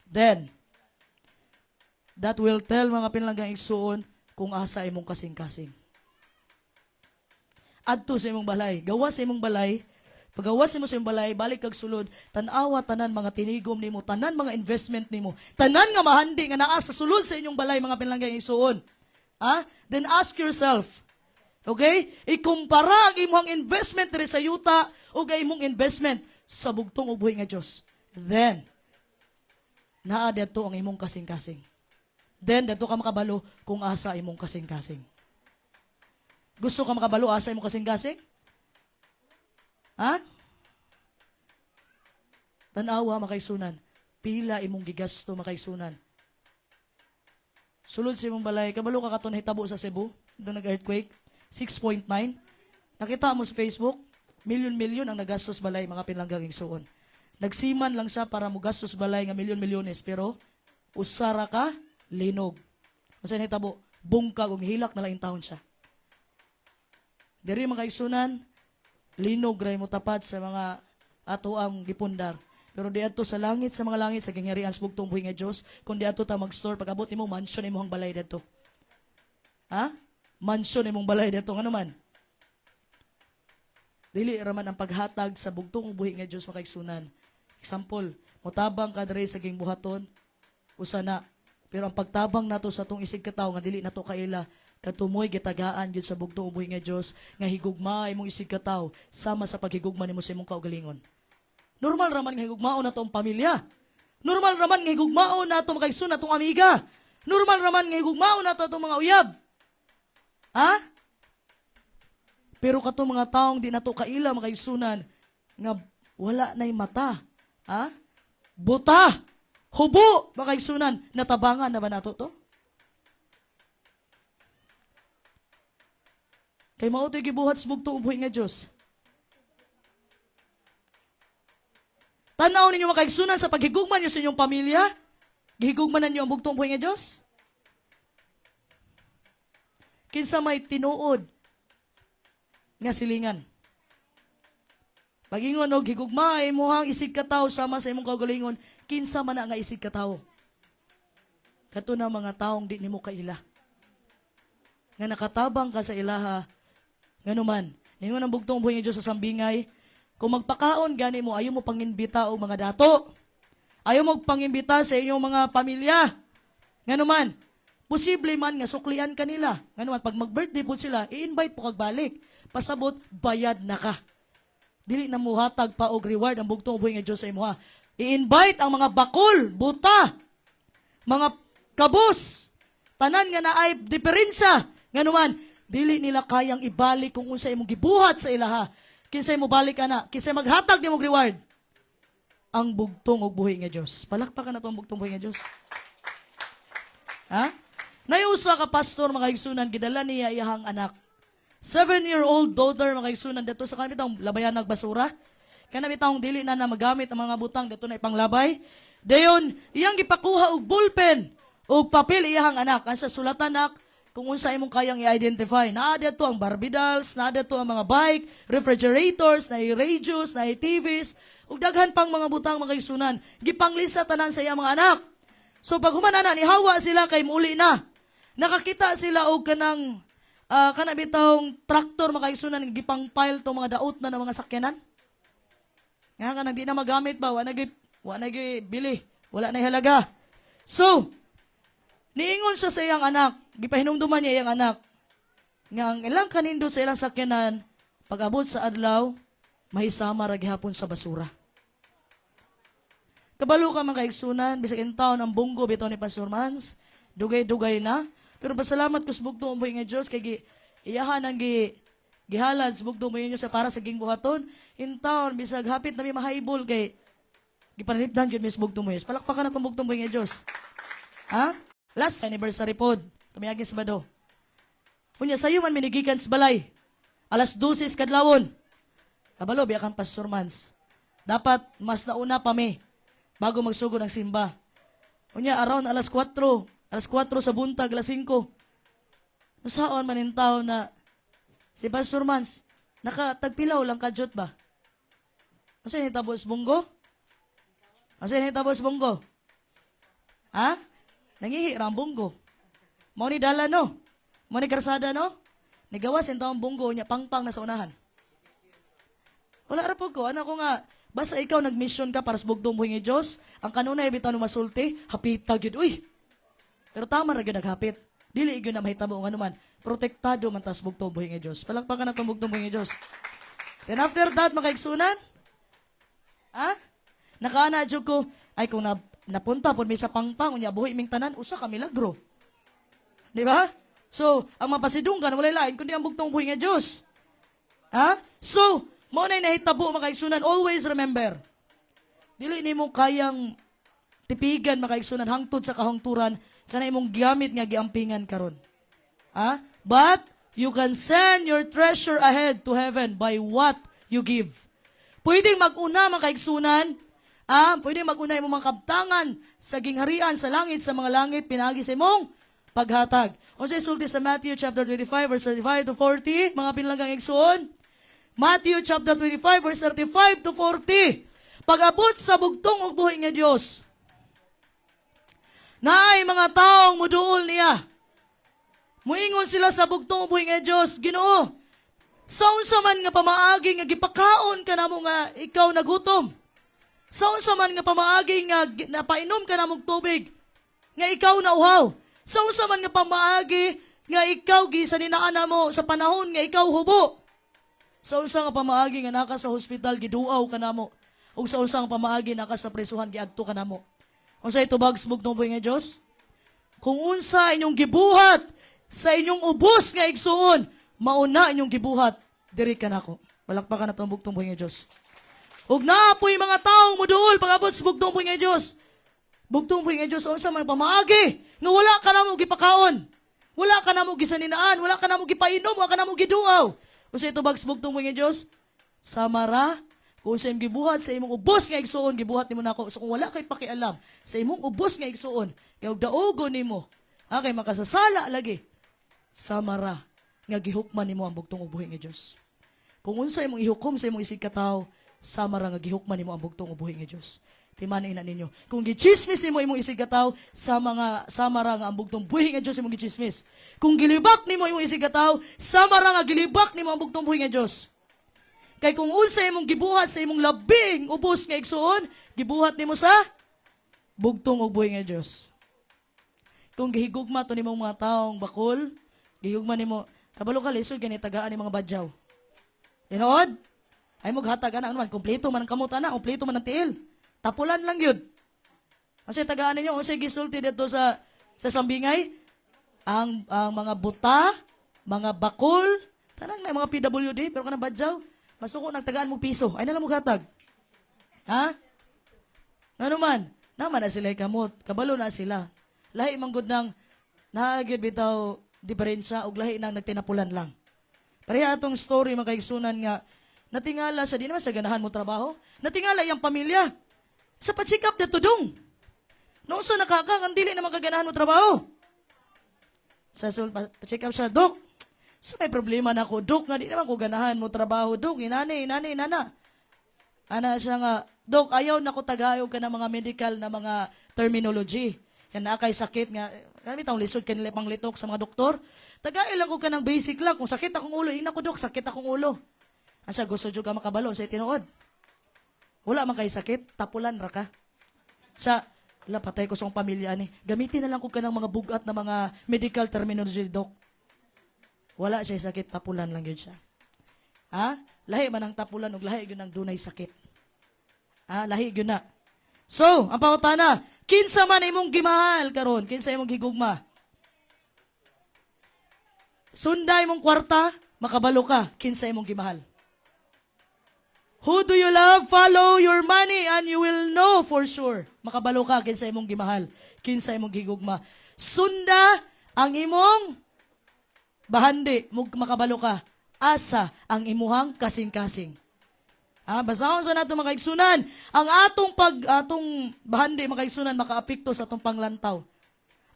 Then, that will tell, mga pinalanggang igsuon, kung asa imong kasing-kasing. Adto sa imong balay, gawa sa imong balay, pagawas mo sa imong balay, balik kag sulod, tanawa tanan mga tinigom nimo, tanan mga investment nimo, tanan nga mahandi nga naa sa sulod sa inyong balay, mga pinalanggang igsuon. Then ask yourself, okay? Ikumpara ang imong investment diri sa yuta ug imong investment sa bugtong ubuhi nga Dios. Then naa dito ang imong kasing-kasing. Then dito ka makabalo kung asa imong kasing-kasing. Gusto ka makabalo asa imong kasing-kasing? Ha? Tanawa, makaisunan. Pila imong gigasto, makaisunan. Sulod sa imong balay, kabalo ka katon hitabo sa Cebu, doon nag-earthquake, 6.9. Nakita mo sa Facebook, milyon-milyon ang nagastos balay, mga pinalanggang igsuon. Nagsiman lang siya para mo gastos balay nga milyon-milyones, pero usara ka, linog. Kasi hitabo, bungkag, ug hilak na lang taon siya. Diri mga igsunan, linog ray mo tapat sa mga ato ang gipundar. Pero di ato sa langit, sa mga langit, sa gingharian sa bugtong buhi nga Dios, kung di ato ta mag-store, pag-abot nimo mansion imong balay dito. Ha? Mansion imong balay dito. Ano man? Dili raman ang paghatag sa bugtong buhi nga Dios, makaigsunan. Example, motabang ka diri sa gingbuhaton, usa na. Pero ang pagtabang nato sa atong isig katawo nga dili nato kaila, katumoy gitagaan gyud sa bugtong ubuhi nga Dios nga higugma imong isig katawo sama sa paghigugma nimo sa imong kaugalingon. Normal raman nga higugmaon nato ang pamilya. Normal raman nga higugmaon nato makaigsuon natong amiga. Normal raman nga higugmaon nato atong mga uyab. Ha? Pero katong mga taong di nato kaila makaigsunan nga wala nay mata. Ha? Buta hubo, mga kaigsunan, natabangan na ba nato to? Kay mao to'y gibuhat sa bugtong ubuhi nga Diyos. Tanaw ninyo mga kaigsunan sa paghigugman nyo sa inyong pamilya, gihigugmanan nyo ang bugtong ubuhi nga Diyos. Kinsa may tinuod nga silingan. Pagingon og higugma imuhang isig ka tawo sama sa imong kaugalingon, kinsa man na nga isig ka tawo. Kato na mga taong di nimo kaila. Nga nakatabang ka sa ilaha, nganuman, ningon ang bugtong buhay nga Diyos sa sambingay, kung magpakaon gani mo, ayaw mo pangimbita o mga dato. Ayaw mo pangimbita sa inyong mga pamilya. Nganuman, posible man nga suklian kanila. Nganuman, pag mag-birthday po sila, i-invite po kag balik. Pasabot, bayad na ka. Dili na mo hatag pa og reward ang bugtong buhay nga Diyos sa imo ha. I-invite ang mga bakol, buta, mga kabos, tanan nga naay diferensya. Nganuman, dili nila kayang ibalik kung unsa imong gibuhat sa ilaha. Kinsay mo balik ana, kinsay maghatag nimong reward. Ang bugtong og buhay nga Dios. Palakpakan nato ang bugtong buhay nga Dios. Ha? Nayusa ka pastor mga kaigsunan gidala niya iyahang anak. 7-year-old daughter mga kaigsunan dito sa kanitang labayan basura. Kana bitang dili na magamit ang mga butang dito na ipanglabay. Dayon, iyang gipakuha og ballpen og papel iyahang anak. Ansa sulatan nak kung unsa imong kayang i-identify. Naa dito ang Barbie dolls, naa dito ang mga bike, refrigerators, na radios, na TVs, ug daghan pang mga butang mga kaigsunan. Gipanglista tanan sa iyang mga anak. So pag humanana ni hawa sila kay muli na. Nakakita sila og kanang kana bitong traktor mga kaigsunan gipang pile tong mga daot na ng mga sakyanan. Nga kanang di na magamit ba, wa na bili, wala na halaga. So, niingon siya sa iyang anak, gipahinumduman niya iyang anak, nga ang ilang kanindo sa ilang sakyanan, pag-abot sa adlaw, mahisama ra gihapon sa basura. Kabalo ka mga kaigsunan, bisag in taon ang bunggo bitaw ni Pastor Mans, dugay-dugay na, pero pasalamat ko sa bugtong umuwi nga Diyos, kay iyahan ang gihalad sa bugtong umuwi niyo sa para sa gingbuhaton, in taon, bisag hapit na may mahaibol, kay gipanalipdan yun may sa bugtong umuwi. Palakpakan na itong bugtong umuwi nga Diyos. Ha? Last anniversary pod, tumiyagin sa Bado. Kunya, sayo man minigikan sa balay. Alas 12 kadlawon. Kabalo, biya kang Pastor Mans. Dapat mas nauna pa me, bago magsugod ng simba. Kunya, around alas 4 sa buntag, alas 5. Masaon man yung tao na, si Pastor Mans, nakatagpilaw lang kadyot ba? Asa yung hitabo sa bunggo? Asa yung hitabo sa bunggo? Ha? Nangihi ang bunggo. Mao ni dala no. Mao ni karsada no. Nigawas yung taong bunggo niya pangpang na sa unahan. Wala ra po ko. Ano ko nga, basta ikaw nag-mission ka para sa bugtong buhay nga Diyos, ang kanunay bitaw ng masulti, hapita gyud. Uy! Pero tama ra gyud naghapit. Dili gyud na mahitabo nga naman. Protektado man tas bugtong buhay nga Diyos. Palakpakan na itong bugtong buhay nga Diyos. Then after that, makaigsunan, nakaana dyan ko, ay kung napunta po may sa pangpang, unya buhay ming tanan, usa ka milagro. Di ba? So, ang mapasidunggan, walay lain, kundi ang bugtong buhay nga Diyos. So, mo na nahitabo makaigsunan, always remember, dili ni mo kayang tipigan makaigsunan hangtod sa kahungturan, kana imong gamit nga giampingan karon. But, you can send your treasure ahead to heaven by what you give. Pwedeng mag-una makaigsunan, pwedeng mag-una imong mga kabtangan sa gingharian sa langit, sa mga langit, pinagi sa imong paghatag. O sa isulti sa Matthew chapter 25, verse 35 to 40, mga pinlanggang igsuon. Matthew chapter 25, verse 35 to 40. Pag-abot sa bugtong ug buhay nga Diyos, naay mga taong muduol niya. Muingon sila sa bugtong ug buhay nga Diyos, Ginoo, saunsa man nga pamaagi nga gipakaon ka namo nga ikaw nagutom. Saunsa man nga pamaagi nga napainom ka namong tubig nga ikaw nauhaw. Saunsa man nga pamaagi nga ikaw gisaninaan namo sa panahon nga ikaw hubo. Saunsa nga pamaagi nga naka sa hospital giduaw ka namo. Ug saunsa nga pamaagi naka sa presuhan giadto ka namo. Unsa itubag sa bugtong buhay nga Dios? Kung unsa inyong gibuhat sa inyong ubos nga igsuon, mauna inyong gibuhat diri kanako. Palakpakan na tong bugtong buhay nga Dios. Ug naapoy mga taong muduol pag-abot sa bugtong buhay nga Dios. Bugtong buhi nga Diyos, unsa man pamaagi, nga wala ka na mo gipakaon. Wala ka na mo gisaninaan, wala ka na mo gipainom, wala ka na mo giduaw. Unsa ito bags bugtong buhi nga Diyos? Samara, kung sa imong gibuhat sa imong ubos nga igsuon, gibuhat nimo nako. So kung wala kay pakialam sa imong ubos nga igsuon, kay og daogon nimo, kay makasasala lagi. Samara, nga gihukman nimo ang bugtong buhi nga Diyos. Kung unsa imong ihukom sa imong isig katawo, samara nga gihukman nimo ang bugtong buhi nga Diyos. Timanin na ninyo. Kung gichismis nimo imong isig katawo, samara nga ang bugtong buhi nga Diyos imong gichismis. Kung gilibak nimo imong isig katawo, samara nga gilibak nimo ang bugtong buhi nga Diyos. Kay kung unsa imong gibuhat sa imong labing ubos nga igsuon, gibuhat nimo sa bugtong ug buhi nga Diyos. Kung gihigugma to nimong mga taong bakol, gihigugma nimo, kabalo ka lisod gani tagaan ni mga badyaw. Tinuod? Ay maghatag ana man kompleto man ang kamot ana, kompleto man ang tiil. Tapulan lang yun. Kasi tagaan ninyo, kasi gisulti dito sa Sambingay, ang mga buta, mga bakol, tanang na mga PWD, pero ka na badyaw, masuko nagtagaan mo piso, ay nalang mo gatag. Ha? Ano man? Naman na sila kamot, kabalo na sila. Lahi manggod ng naagid bitaw diferensya, og lahi nang nagtinapulan lang. Pareha atong story, mga kaigsunan nga, natingala sa di naman sa ganahan mo trabaho, natingala iyang pamilya, sa pa-check up na tudong. Noong sa nakakang, dili na magaganahan mo trabaho. Sa pa-check up siya, Dok, so may problema na ako, Dok, nga di naman ko ganahan mo trabaho, Dok, inani, nana. Ana siya nga, Dok, ayaw na ko tagayog ka ng mga medical na mga terminology. Yan na kay sakit nga, kami taong lisod kanila panglitok sa mga doktor. Tagay lang ko ka ng basic lang, kung sakit akong ulo, ina ko, Dok, sakit akong ulo. Asa gusto jud ka makabalon sa tinuod. Wala man kay sakit, tapulan ra ka. Sa patay ko sa akong pamilya ni. Gamitin na lang ko ka ng mga bugat na mga medical terminology, Dok. Wala siya sakit, tapulan lang yun siya. Ha? Lahi man ang tapulan ug lahi yun ang dunay sakit. Ha? Lahi yun na. So, ang pangutana, kinsa man imong gimahal karon, kinsa imong gigugma? Sunday mong kwarta, makabalo ka, kinsa imong gimahal? Who do you love? Follow your money and you will know for sure. Makabalo ka, kinsa imong gimahal, kinsa imong gigugma. Sunda ang imong bahandi, makabalo ka. Asa ang imuhang kasing-kasing. Basahon sa nato mga kaigsunan, ang atong bahandi mga kaigsunan makaapekto sa atong panglantaw.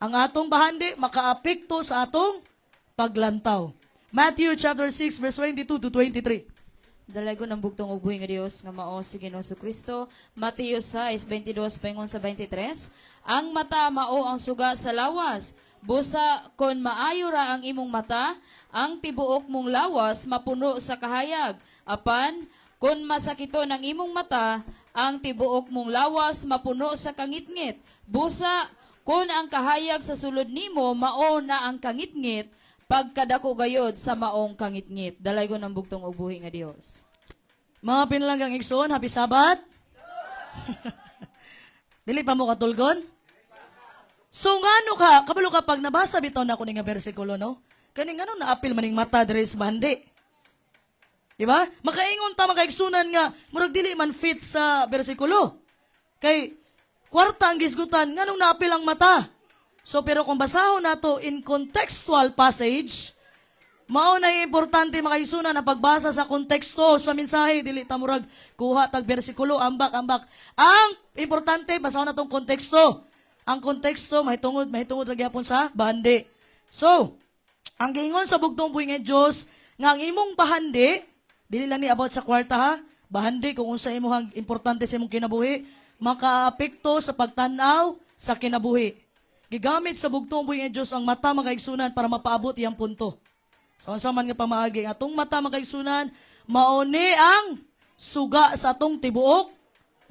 Ang atong bahandi makaapekto sa atong paglantaw. Matthew chapter 6 verse 22 to 23. Dalago ng bugtong ug buhi nga Dios nga mao si Ginoong Kristo. Mateo 6:22 paingon sa 23. Ang mata mao ang suga sa lawas. Busa kon maayo ra ang imong mata, ang tibuok mong lawas mapuno sa kahayag. Apan kon masakiton ang imong mata, ang tibuok mong lawas mapuno sa kangitngit. Busa kon ang kahayag sa sulod nimo mao na ang kangitngit, pagkadako gayod sa maong kangitngit. Dalay ko ng bugtong ug buhi nga Dios. Mga pinalanggang igsoon, happy Sabat. Dili pa mo katulgon? So ngano ka, kabalo ka pag nabasa bitaw na ko ning bersikulo, no? Kani ngano naapil maning mata diri sa bandi. Di ba? Makaingon ta makaigsunan nga murag dili man fit sa bersikulo. Kay kwarta ang gisgutan nganong naapil ang mata. So pero kung basahon nato in contextual passage, mao na importante makaigsunan na pagbasa sa konteksto sa mensahe, dili ta murag kuha tag bersikulo ambak. Ang importante basahon natong konteksto. Ang konteksto mahitungod ra gyapon sa bahandi. So, ang giingon sa bugtong buhi nga Dios nga ang imong bahandi, dili lang ni about sa kwarta ha, bahandi kung unsa imong importante sa imong kinabuhi, makaapekto sa pagtan-aw sa kinabuhi. Gigamit sa bugtong buhi nga Dios ang mata mga kaigsunan para mapaabot iyang punto. So, unsa man nga pamaagi, atong mata mga kaigsunan, mauni ang suga sa atong tibuok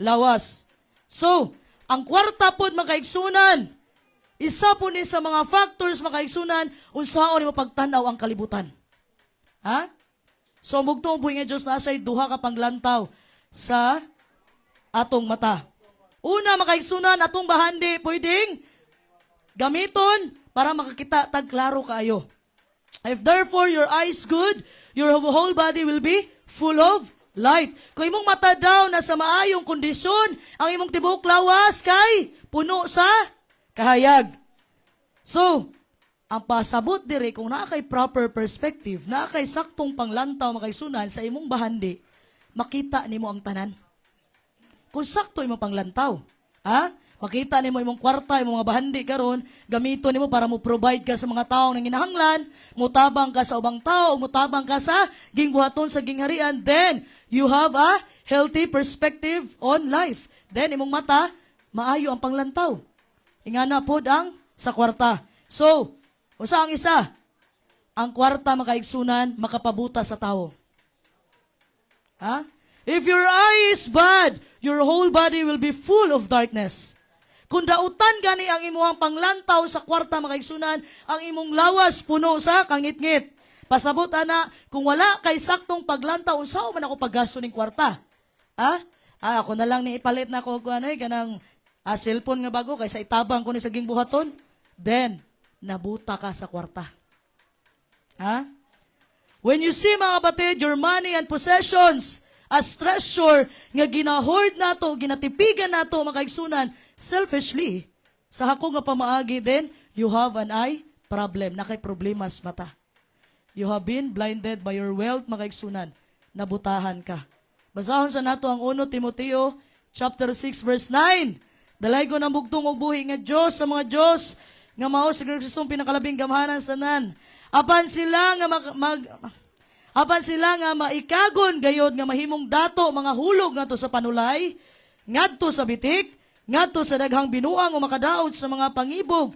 lawas. So, ang kwarta pod mga kaigsunan, isa po ni sa mga factors mga kaigsunan, unsaon mo pagtanaw ang kalibutan. Ha? So, bugtong buhi nga Dios na say duha ka panglantaw sa atong mata. Una mga kaigsunan, atong bahandi pwedeng gamiton para makakita tag klaro kaayo. If therefore your eyes good, your whole body will be full of light. Kung imong mata daw na sa maayong kondisyon, ang imong tibuok lawas kay puno sa kahayag. So, ang pasabot dire kung naa kay proper perspective, naa kay saktong panglantaw makaigsunan sa imong bahandi, makita nimo ang tanan. Kung sakto imong panglantaw, ha? Makita nimo imong kwarta, imong mga bahandi karon, gamito nimo para mo provide ka sa mga tawo nang kinahanglan, mutabang ka sa ubang tao, mutabang ka sa gingbuhaton sa gingharian, then you have a healthy perspective on life. Then imong mata maayo ang panglantaw. Ingana pod ang sa kwarta. So, usa ang isa, ang kwarta makaigsunan, makapabuta sa tao. Ha? If your eye is bad, your whole body will be full of darkness. Kung dautan gani ang imuhang panglantaw sa kwarta makaigsunan, ang imong lawas puno sa kangit-ngit. Pasabot ana, kung wala kay saktong paglantaw, unsaon man ako paggasto ning kwarta? Ha? Ako na lang ni ipalit na ko kanang cellphone nga bago kaysa itabang ko ni sa gingbuhaton. Then, nabuta ka sa kwarta. Ha? When you see, mga kapatid, your money and possessions as treasure nga ginahoard nato, ginatipigan nato, makaigsunan, selfishly, sa hako nga pamaagi din, you have an eye problem. Nakay problema sa mata. You have been blinded by your wealth, makaigsunan. Nabutahan ka. Basahon sa nato ang 1 Timoteo chapter 6 verse 9. Dalay ko ng bugtong og buhi nga Diyos sa mga Diyos nga mao sa Kristong pinakalabing gamhanan sanan. Apan sila nga maikagon gayod nga mahimong dato mga hulog ngadto sa panulay, ngadto sa bitik, ngadto sa daghang binuang o makadaot sa mga pangibog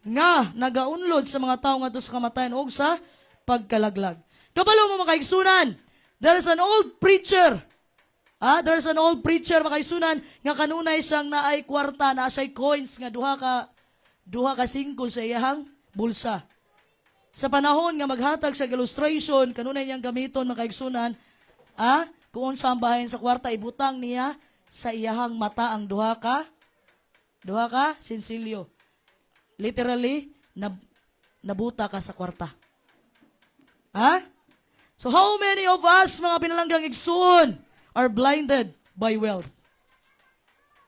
nga nagaunlod sa mga tawo ngadto sa kamatayon ug sa pagkalaglag. Kabalo mo makaigsunan, there's an old preacher. There's an old preacher makaigsunan nga kanunay siyang naay kwarta, na say coins nga duha ka 5 sa iyahang bulsa. Sa panahon nga maghatag sa illustration, kanunay niyang gamiton makaigsunan, kung unsa ang bahin sa kwarta, ibutang niya sa iyahang mata ang duha ka sinsilyo. Literally, nabuta ka sa kwarta. So how many of us, mga pinalanggang igsoon, are blinded by wealth?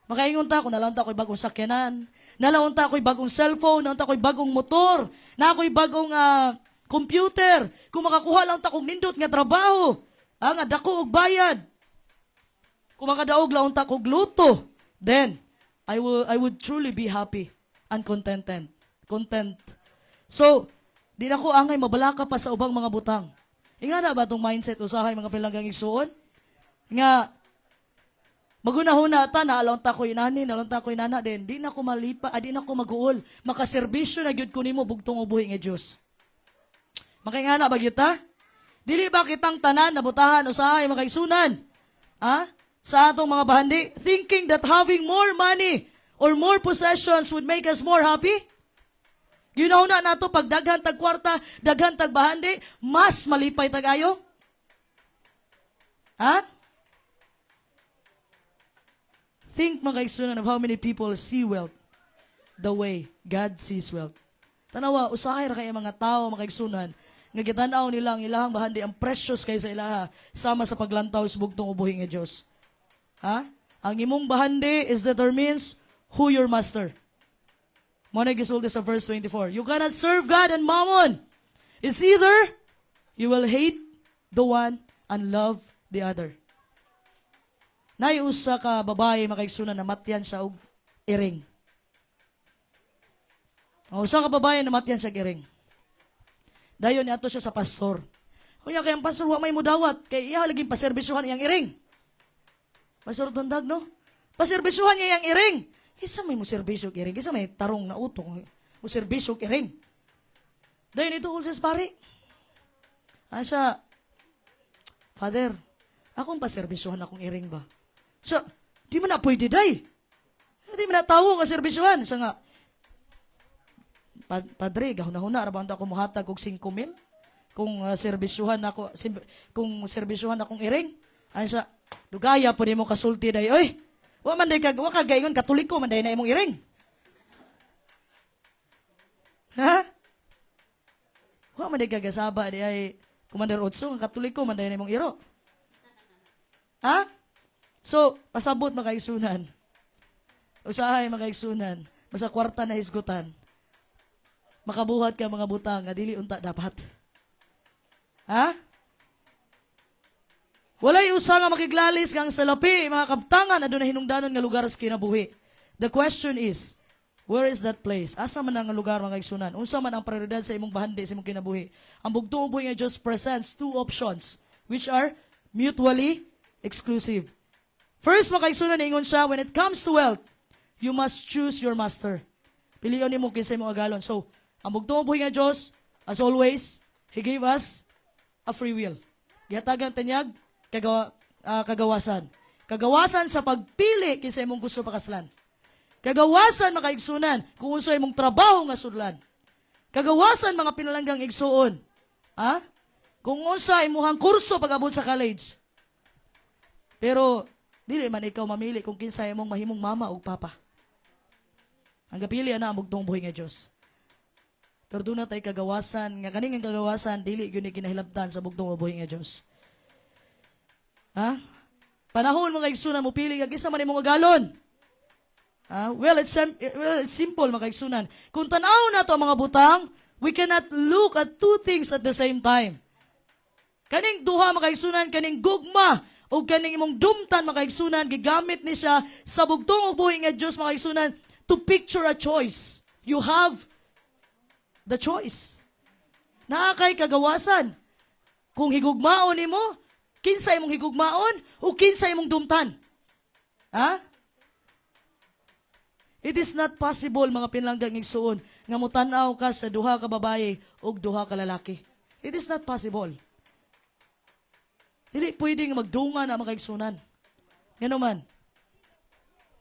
Makaingon ta, kung nalaon ta ako'y bagong sakyanan, nalaon ta ako'y bagong cellphone, nalaon ta ako'y bagong motor, na ako'y bagong computer, kung makakuha lang ta kong nindot nga trabaho, nga dako og bayad, kung makadaog lang ta kog luto, then I would truly be happy and content. So, di na ko angay mabalaka pa sa ubang mga butang. Inga na ba itong mindset usahay mga pilanggang igsuon? Nga, magunahuna ta, naalawang ta ko inani, naalawang ta ko inana din, di na ko malipa, di na ko mag-uol. Makaservisyo na gyud ko nimo bugtong ubuhi nga Diyos. Makaingana ba gyud ta? Dili ba kitang tanan, nabutahan, usahay, makaigsunan? Sa atong mga bahandi, thinking that having more money or more possessions would make us more happy? Ginahuna na to, pag daghan tag kwarta, daghan tag bahandi, mas malipay tag ayo? Think, mga kaigsunan, of how many people see wealth the way God sees wealth. Tanawa, usahay ra kay mga tao, mga kaigsunan, nga gitanaw nilang ilahang bahandi ang precious kay sa ilaha, sama sa paglantaw sa bugtong ubuhi nga Diyos. Ang imong bahandi is determines who your master. Muna gisulti sa verse 24. You cannot serve God and mammon. It's either you will hate the one and love the other. Naiusa ka babae makaigsunan na matyan siya og iring. Usa ka babae na matyan siya og iring. Dayon ni ato siya sa pastor. Unya kay ang pastor wa may mudawat kay iya laging paserbisyuhan iyang iring. Pastor tundag no? Paserbisyuhan niya iyang iring. Isa may muserbisyo og iring, isa may tarong na utong muserbisyo og iring. Dayon ito sa pari. Asa Father, akong paserbisyuhan akong iring ba? So, di man na pwede day. Di man na tawo nga serbisyuhan. Sa nga, Padre, gahuna-huna, arabang ako muhatag og 5,000. Kung serbisyuhan akong iring. Ay sa, dugaya po ni mo kasulti day. Oy, wa ka gaingon, katoliko, man day na imong iring. Wa man day kagasaba di ay Commander Otso, ang katoliko, man day na imong iro. Ha? So, pasabot makaigsunan. Usahay makaigsunan. Basta kwarta na hisgutan. Makabuhat ka mga butang nga dili unta dapat. Ha? Walay usa nga makiglalis kang salapi mga kabtangan aduna hinungdanon nga lugar sa kinabuhi. The question is, where is that place? Asa man ang lugar mga igsunan? Unsa man ang prioridad sa imong bahandi sa imong kinabuhi? Ang bugtong uboy nga Dios presents two options which are mutually exclusive. First, mga igsunan, ingon siya, when it comes to wealth, you must choose your master. Piliyon nimo kinsa imong agalon. So, ang bugtong uboy nga Dios, as always, He gave us a free will. Gihatagan tanyag kagawasan. Kagawasan sa pagpili kinsa imong gusto pakaslan. Kagawasan makaigsunan kung unsa imong trabaho nga sudlan. Kagawasan mga pinalanggang igsuon. Ha? Kung unsa imong kurso pag-abot sa college. Pero dili man ikaw mamili kung kinsa imong mahimong mama o papa. Ang gapili ana ang bugtong buhi nga Dios. Pero doon na tayo kagawasan, nga kaning kagawasan, dili yun kinahilabtan sa bugtong buhi nga Dios. Ha? Panahon mga igsunan mo pili kag isa man imong agalon. Well, it's simple mga igsunan. Kung tanaw na to ang mga butang, we cannot look at two things at the same time. Kaning duha mga igsunan, kaning gugma o kaning imong dumtan mga igsunan, gigamit ni siya sa bugtong buhi nga Dios mga igsunan to picture a choice. You have the choice. Naa kay kagawasan. Kung higugmaon nimo, kinsa imong higugmaon o kinsa imong dumtan? Ha? It is not possible mga pinlanggang igsuon nga mutanaw ka sa duha ka babaye o duha ka lalaki. It is not possible. Dili pwedeng magdungan ang mga igsunan. Ngano man?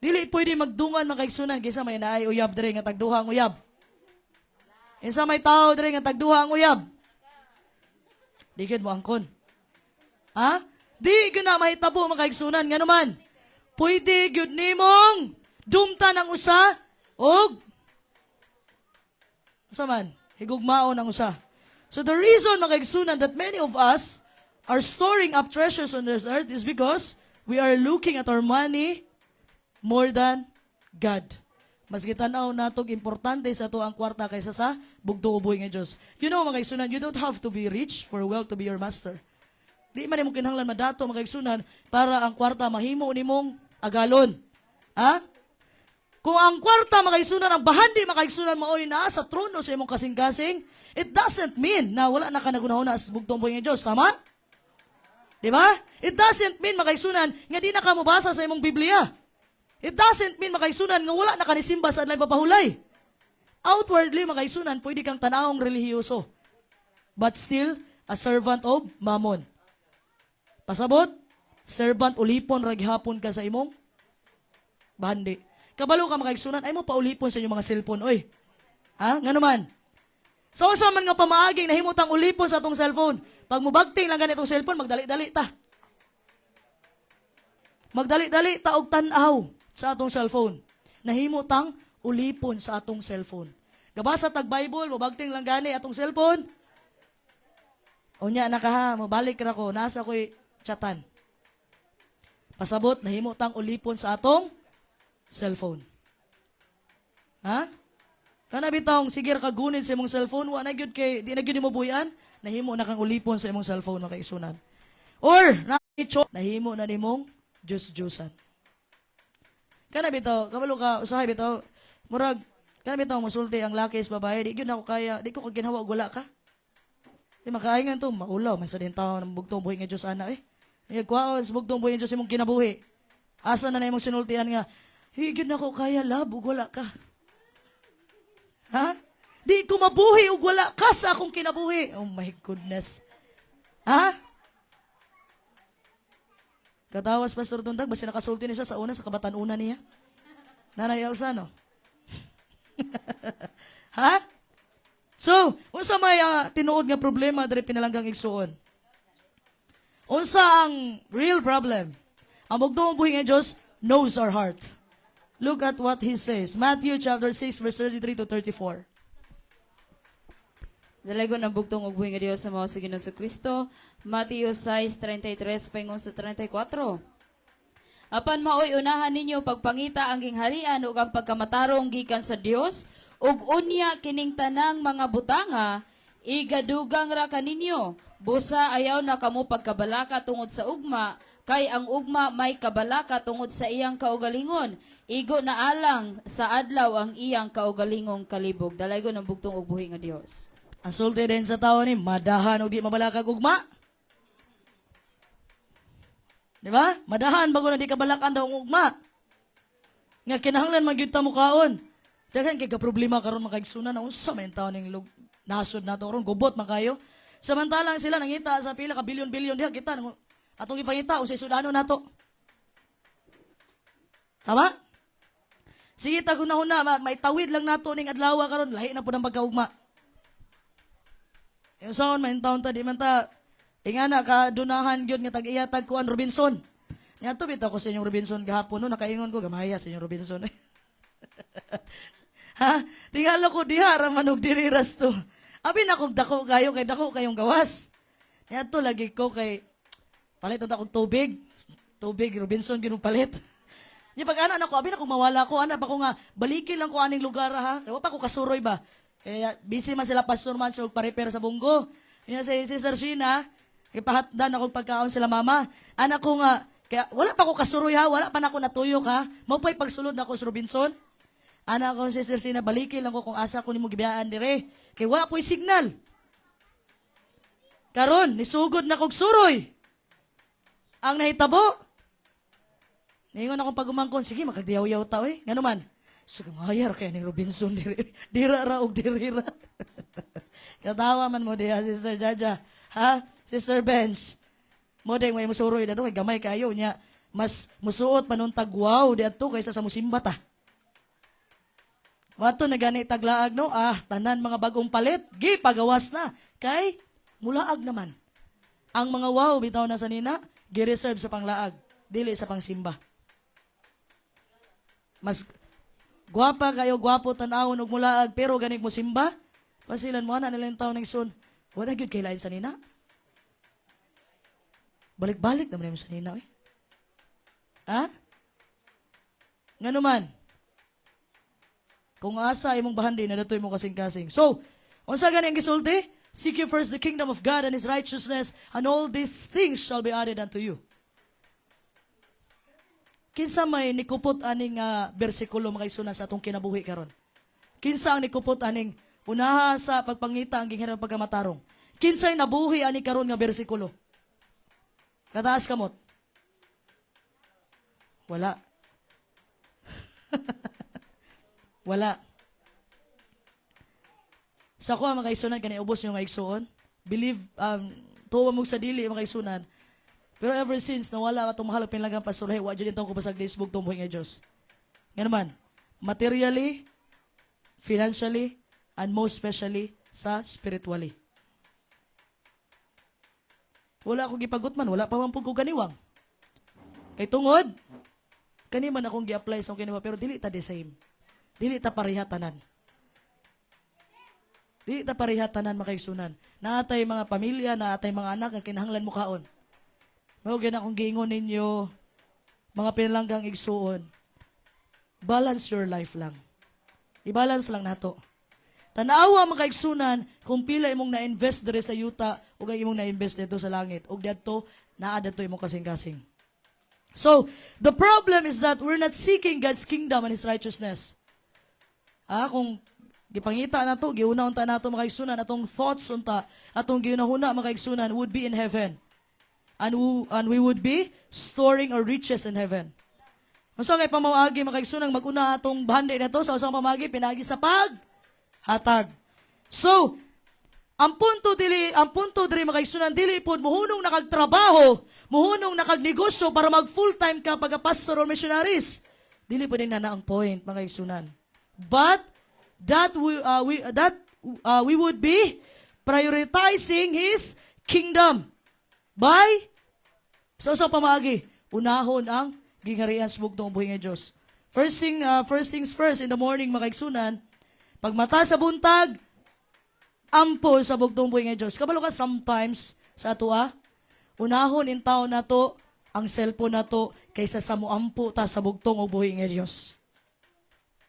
Dili pwedeng magdungan mga igsunan kaysa may naay uyab dire nga tagduha ang uyab. Insa may tao dire nga tagduha ang uyab. Di gyud mo angkon. Ha? Di gyud na mahitabo mga igsunan ngano man? Pwede gyud nimong dumtan ang usa og usa man higugmaon ang usa. So the reason mga igsunan that many of us are storing up treasures on this earth is because we are looking at our money more than God. Mas gitanaw natog importante sa to ang kwarta kaysa sa bugtong uboy nga Dios. You know mga igsunan, you don't have to be rich for wealth to be your master. Di man nimo kinahanglan madato mga igsunan para ang kwarta mahimo nimong agalon. Ha? Kung ang kwarta mga igsunan, ang bahandi mga igsunan maoy na sa trono sa imong kasing-kasing, it doesn't mean na wala na ka nagunahuna sa bugtong buhi nga Dios, tama? Di ba? It doesn't mean mga igsunan nga di na ka mabasa sa imong Biblia. It doesn't mean mga igsunan nga wala na ka nisimba sa adlay papahulay. Outwardly mga igsunan, pwede kang tanawong relihiyoso, but still a servant of mammon. Pasabot, servant ulipon raghapon ka sa imong bahandi. Kabalo ka mga igsunan, ay mo paulipon sa inyong mga cellphone, oy. Ha? Nga naman. So, sa man nga pamaaging nahimutang ulipon sa atong cellphone, pag mubagting lang ganitong cellphone, magdali-dali ta. Magdali-dali ta og tan-aw sa atong cellphone. Nahimutang ulipon sa atong cellphone. Gabasa tag Bible, mubagting lang gani atong cellphone. Unya na ka ha, mabalik ra ko, nasa ko'y chatan. Pasabot, nahimutang ulipon sa atong cellphone. Ha? Kana bitong sige ra kagunit sa imong cellphone, wa na gyud kay di na gyud mo buhian, nahimo na kang ulipon sa imong cellphone mga kaigsunan. Or nahimo na nimong Diyos-Diyosan. Kana bitaw, kabalo ka usahay bitaw, murag kana bitaw musulti ang laki sa babae, di gyud ako kaya, di ko kaginhawa og wala ka. Di makaingan to, maulaw man sa din tawo ng bugtong buhi nga Dios ana eh. Nagkwaon sa bugtong buhi nga Dios imong kinabuhi. Asa na imong sinultian nga higit na ko kaya lab, ug wala ka. Ha? Di ko mabuhi ug wala ka sa akong kinabuhi. Oh my goodness. Ha? Katawas Pastor Tundag, basta nakasulti niya siya sa una, sa kabatan-una niya. Nanay Elsa, no? Ha? So, unsa may tinuod nga problema diri pinalanggang igsuon? Unsa ang real problem? Ang bugtong buhi nga Dios knows our heart. Look at what he says. Matthew chapter 6 verse 33 to 34. Dalagon ang bugtong ug buhi nga Dios sa mao sa Ginoong Kristo. Mateo 6:33 paingon sa 34. Apan maoy unahan ninyo pagpangita ang gingharian ug ang pagkamatarong gikan sa Dios ug unya kining tanang mga butanga igadugang ra kaninyo. Busa ayaw na kamo pagkabalaka tungod sa ugma, kay ang ugma may kabalaka tungod sa iyang kaugalingon. Igo na alang sa adlaw ang iyang kaugalingong kalibog. Dalaygo ng bugtong ug buhi nga Dios. Ang sulti din sa tao ni, madahan o di mabalakag ugma. Di ba? Madahan bago na di kabalakan daw ang ugma. Nga kinahanglan magyuta mo kaon. Daghan kay ka problema karon makaigsunan na unsa man taon ning nasod nato ron gubot man kayo. Samantalang sila nangita sa pila ka bilyon-bilyon diha kita atong ipangita usay sudano nato. Tama? Sige ta hunahuna maitawid lang nato ning adlaw karon lahi na pud ang pagkaugma. Yung saon man taon ta di man ta ingana ka dunahan gyud nga tag-iyatag kuan Robinson. Nya to bitaw ko sa inyong Robinson gahapon no nakaingon ko gamaya sa inyong Robinson. Ha? Tingala ko diha ra manog diriras to. Abi na kog dako kayo kay dako kayong gawas. Nya to lagi ko kay palit ta kog tubig. Tubig Robinson gyud palit. Nya pag ana nako abi na kog mawala ko ana pa ko nga balikin lang ko aning lugar ha. Kay wa pa ko kasuroy ba. Kaya busy man sila pastor man so pa-repair sa bunggo. Nya si Sister Sheena ipahatdan ako pagkaon sila mama. Anak ko nga kaya wala pa ko kasuroy ha, wala pa na ako natuyok ha. Mao pa'y pagsulod nako sa Robinson. Anak ko si Sister Sheena balikin lang ko kung asa ko nimo gibiyaan dire. Kay wala po'y signal. Karon nisugod na kog suroy. Ang nahitabo. Ningon akong pagumangkon, sige makagdiyaw-yaw ta oy. Ngano man? Sige mayar kay ni Robinson dire. Dira ra og dirira. Katawa man mo diha Sister Jaja. Ha? Sister Bench. Mo ding may musuroy dato kay gamay kayo nya. Mas musuot panuntag wow di adto kaysa sa musimba ta. Wato na gani taglaag no, tanan mga bagong palit, gi pagawas na. Kay, mulaag naman. Ang mga wow, bitaw na sa nina, gi-reserve sa panglaag, dili sa pangsimba. Mas gwapa kayo, gwapo tanawon og mulaag, pero ganig mo simba, pasilan mo na nilang taon ng sun, wala gyud kay lain sa nina. Balik-balik naman mo sa nina, eh. Ha? Nga naman, kung asa imong bahandi na datoy mo kasing-kasing. So, unsa gani ang gisulti? Seek ye first the kingdom of God and His righteousness, and all these things shall be added unto you. Kinsa may nikupot aning bersikulo makaisuna sa atong kinabuhi karon? Kinsa ang nikupot aning unaha sa pagpangita ang ginghirang pagkamatarong? Kinsay nabuhi ani karon nga bersikulo? Kataas kamot. Wala. Wala. Sa ko mga kaisunan kanay ubos yung maigsuon. Believe tuwa mo sa dili mga kaisunan. Pero ever since nawala ka tumahalap pinlagang pastor hey wa jud intong ko basag Facebook tumboy nga Dios. Nga naman, materially, financially, and most especially sa spiritually. Wala akong gipagutman, wala pa man pud ko ganiwang. Kay tungod kani man akong gi-apply sa kiniwa pero dili ta the same. Dili ta parihatanan. Dili ta parihatanan makaigsunan. Naatay mga pamilya, naatay mga anak ang kinahanglan mo kaon. Mao gyud akong giingon ninyo mga pinalanggang igsuon. Balance your life lang. I-balance lang nato. Tanawa makaigsunan kung pila imong na-invest diri sa yuta ug ang imong na-invest dito sa langit ug didto naa didto imong kasing-kasing. So, the problem is that we're not seeking God's kingdom and His righteousness. Kung gipangita na to, giuna-unta na to makaigsunan, atong thoughts unta, atong giunahuna makaigsunan would be in heaven. And we would be storing our riches in heaven. Unsa ngay pamawagi makaigsunan maguna atong bahandi na to, sa usang pamagi, pinagi sa paghatag. So, ang punto diri makaigsunan, dili pod muhunong nakagtrabaho, muhunong nakagnegosyo para mag full-time ka pagka-pastor or missionaries. Dili pod na ang point makaigsunan. But that we would be prioritizing His kingdom by sa usang pamaagi unahon ang gingharian sa bugtong buhi nga Dios. First things first in the morning makaigsunan, pagmata sa buntag ampo sa bugtong buhi nga Dios. Kabalo ka sometimes sa ato unahon in taon nato ang cellphone nato kaysa sa muampo ta sa bugtong ug buhi nga Dios.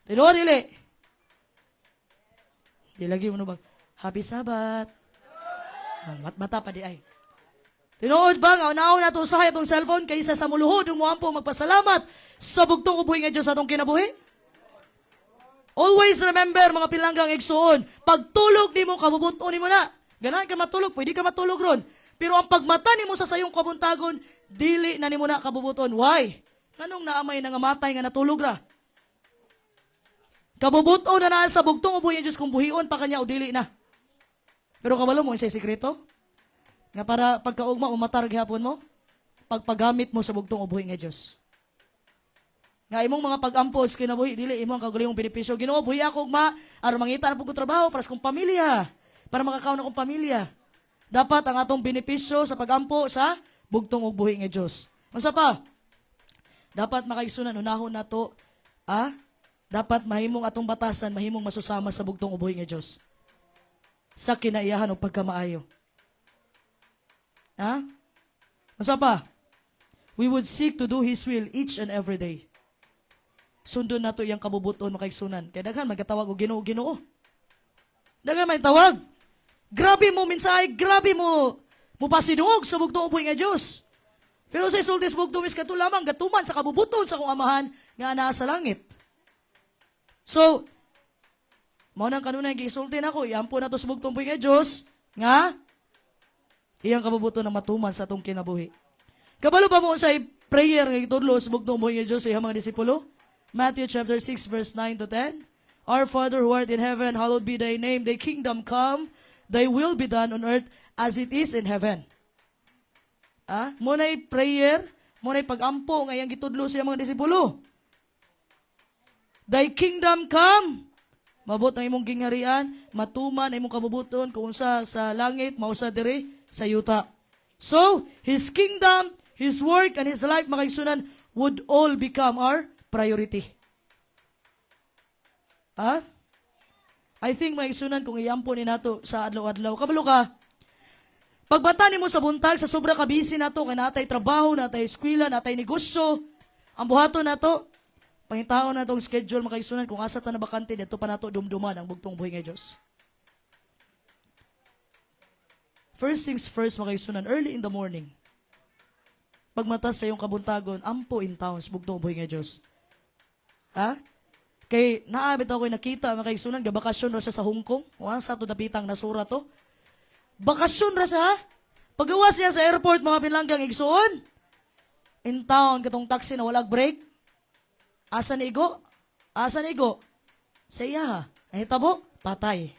Tinuod dili. Di lagi mo ba? Happy Sabbath. Mata pa di ay. Tinuod ba nga unaon nato usahay atong cellphone kaysa sa muluhod ug muampo magpasalamat sa bugtong ug buhi nga Dios atong kinabuhi? Always remember, mga pilanggang igsuon, pagtulog ni mo, kabubuton ni mo na. Ganahan ka matulog, pwede ka matulog ron. Pero ang pagmata ni mo sa sayong kabuntagon, dili na ni mo na kabubuton. Why? Anong naamay na nga matay nga natulog ra? Kabubuton na sa bugtong ubuhin Diyos kung buhion pa kanya o dili na. Pero kabalo mo, isa'y sikreto? Nga para pagkaugma, umatar gihapon mo, pagpagamit mo sa bugtong ubuhin nga Diyos. Nga imong mga pag-ampos kinabuhi dili imong kagulingong benepisyo. Ginoo buhi ako ugma aron mangita na pud ko trabaho para sa kong pamilya, para makakaon akong pamilya. Dapat ang atong benepisyo sa pag-ampo sa bugtong ug buhi nga Dios. Unsa pa? Dapat makaigsunan unahon nato dapat mahimong atong batasan, mahimong masusama sa bugtong ug buhi nga Dios. Sa kinaiyahan ug pagkamaayo. Unsa pa? We would seek to do His will each and every day. Sundon nato iyang kabubuton makaigsunan. Kaya daghan magkatawag og Ginoo, Ginoo. Daghan may tawag. Grabe mo minsay, grabe mo pasidungog sa bugtong uboy nga Dios. Pero sa isultis bugtong is kato lamang gatuman sa kabubuton sa akong amahan nga anaa sa langit. So, mao nang kanunay gisulti nako, iampo nato sa bugtong uboy nga Dios nga iyang kabubuton na matuman sa atong kinabuhi. Kabalo ba mo sa prayer nga gitudlo sa bugtong uboy nga Dios sa iyang mga disipulo? Matthew chapter 6 verse 9 to 10. Our Father who art in heaven, hallowed be thy name. Thy kingdom come, thy will be done on earth as it is in heaven. Muna'y prayer, muna'y pag-ampo nga iyang gitudlo sa mga disipulo. Thy kingdom come. Mabot ang imong gingharian, matuman ang imong kabubuton kung sa langit, mausa diri sa yuta. So, His kingdom, His work, and His life, makaigsunan, would all become our priority. I think maigsunan kung iampo ni nato sa adlaw-adlaw. Kabalo ka, pagbata ni mo sa buntag, sa sobra kabisi nato, kay natay trabaho, natay eskwela, natay negosyo, ang buhato nato, pangitaon na itong schedule makaigsunan kung asa ta na bakante, dito pa nato dumduman ang bugtong buhay nga Diyos. First things first, makaigsunan, early in the morning, pagmatas sa iyong kabuntagon, ampo in towns, bugtong buhay nga Diyos. Kay naabit ako nakita makaigsunan gabakasyon ra siya sa Hong Kong. Wa sa to dapitang nasura to. Bakasyon ra siya. Pagawas niya sa airport mga pinlanggang igsuon. In town katong taxi na walang break. Asa ni igo? Asa ni igo? Sa iya. Ay tabo, patay.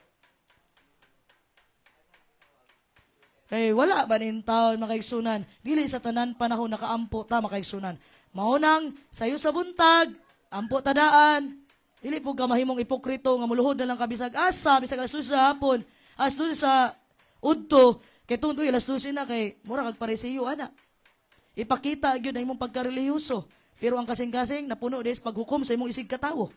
Kay wala ba nin taon makaigsunan? Dili sa tanan panahon nakaampo ta makaigsunan. Maunang sayo sa buntag, ampo tadaan. Dili po ka mahimong ipokrito nga muluhod na lang kabisag asa, bisag alas 12 sa hapon, alas 12 sa udto, kay tungto alas 12 na kay mura kag paresiyo ana. Ipakita gyud ang imong pagkarelihiyoso, pero ang kasing-kasing napuno des paghukom sa imong isig katawo.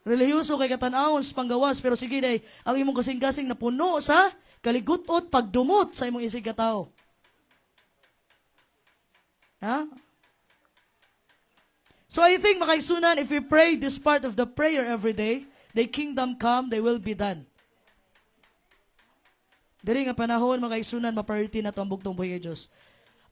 Relihiyoso kay katan-awon sa panggawas, pero sige day, ang imong kasing-kasing napuno sa kaligutot pagdumot sa imong isig katawo. So I think makaigsunan, if we pray this part of the prayer every day, thy kingdom come, thy will be done. Diri nga panahon, makaigsunan, ma-priority na ito ang bugtong buhay ng Diyos.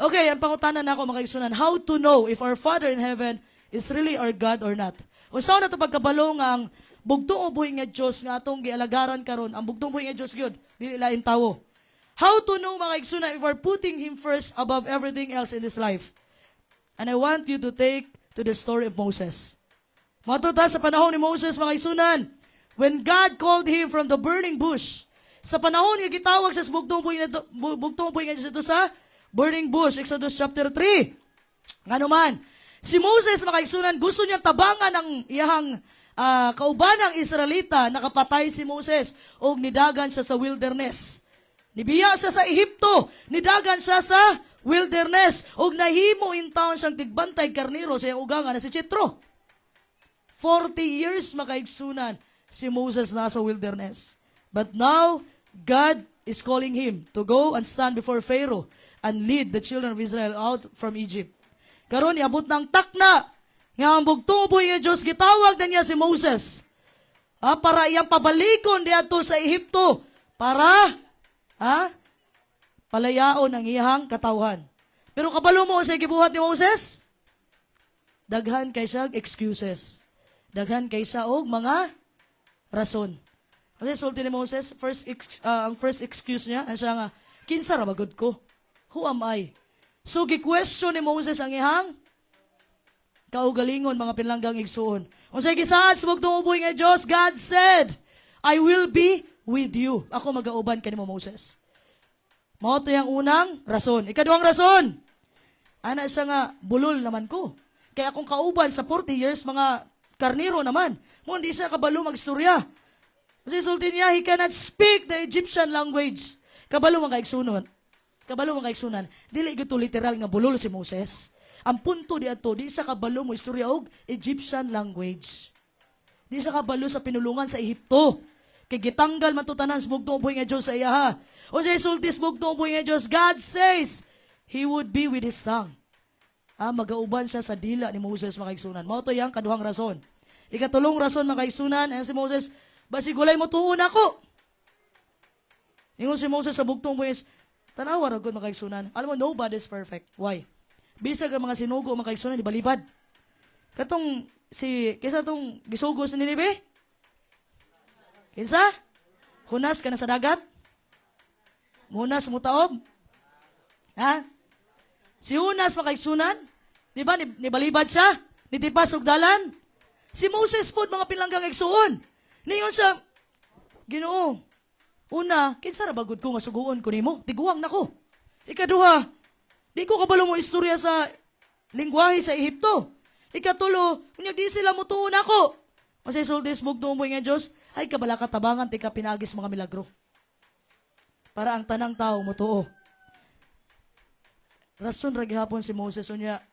Okay, ang pangutanan na ako, makaigsunan, how to know if our Father in heaven is really our God or not? Kung saan na ito pagkabalo nga ang bugtong buhay ng Diyos nga atong gialagaran karon, ang bugtong buhay ng Diyos yun, dili lain tawo. How to know, makaigsunan, if we're putting Him first above everything else in this life? And I want you to take to the story of Moses. Matuta sa panahon ni Moses, mga isunan, when God called him from the burning bush, sa panahon niya gitawag sa bugtong buhay nga dito sa burning bush, Exodus chapter 3. Nga naman, si Moses, mga isunan, gusto niya tabangan ang iyahang kaubanang Israelita, nakapatay si Moses, o nidagan siya sa wilderness. Nibiya siya sa Ehipto, nidagan siya sa wilderness, og nahimo in town siyang tigbantay karniro sa iyang ugangan na si Jethro. 40 years makaigsunan si Moses nasa wilderness. But now, God is calling him to go and stand before Pharaoh and lead the children of Israel out from Egypt. Karon iabot ng takna nga ang bugtong uboy nga Dios gitawag na niya si Moses. Para iyang pabalikon diadto sa Ehipto para palayaon ang iyang katawhan. Pero kabalo mo sa gibuhat ni Moses? Daghan kaysa excuses. Daghan kaysa og mga rason. Kasi sulti ni Moses, ang first excuse niya, ang siya nga, kinsa ra magod ko? Who am I? So, gi-question ni Moses ang ihang kaugalingon, mga pinlanggang igsuon. Kung sa'y gisaad sa bugtong uboy nga Diyos, God said, I will be with you. Ako mag-auban ka ni mo, Moses. Mao to yung unang rason. Ikaduhang rason, ana siya nga, bulol naman ko. Kaya akong kauban sa 40 years, mga karniro naman. Mo hindi siya kabalo magstorya. Kasi sulti niya, he cannot speak the Egyptian language. Kabalo mga kaigsunan. Kabalo mga kaigsunan. Dili gito literal nga bulol si Moses. Ang punto di ato, di siya kabalo mo istorya og Egyptian language. Di siya kabalo sa pinulungan sa Ehipto. Kay gitanggal matutanan sa bugtong uboy nga Diyos sa iya ha. O sa isulti sa bugtong uboy nga Diyos, God says, He would be with His tongue. Magauban siya sa dila ni Moses mga kaigsunan. Mao to yang kaduhang rason. Ikatulong rason mga kaigsunan, ayan si Moses, basi gulay mo tuon ako. Ingon si Moses sa bugtong buwis, tanawa ragod mga kaigsunan. Alam mo, nobody's perfect. Why? Bisag ang mga sinugo mga kaigsunan, di balibad. Kaysa tong gisugo sa Ninibe? Kinsa? Hunas ka na sa dagat? Munas mutaob? Si Hunas mga kaigsunan, di ba, nibalibad siya? Nitipas og dalan? Si Moses po, mga pinlanggang igsuon. Niyon siya, Ginoo, una, kinsa ra bagod ko nga suguon ko nimo? Tiguang nako. Ikaduha, di ko kabalo mo istorya sa lingwahe sa Ehipto. Ikatulo, unya di sila mutuon ako. Kasi sultis bugtong mo nga Diyos, ay kabala katabangan ti ka pinagis mga milagro. Para ang tanang tao mutuo. Rason ra gihapon si Moses unya,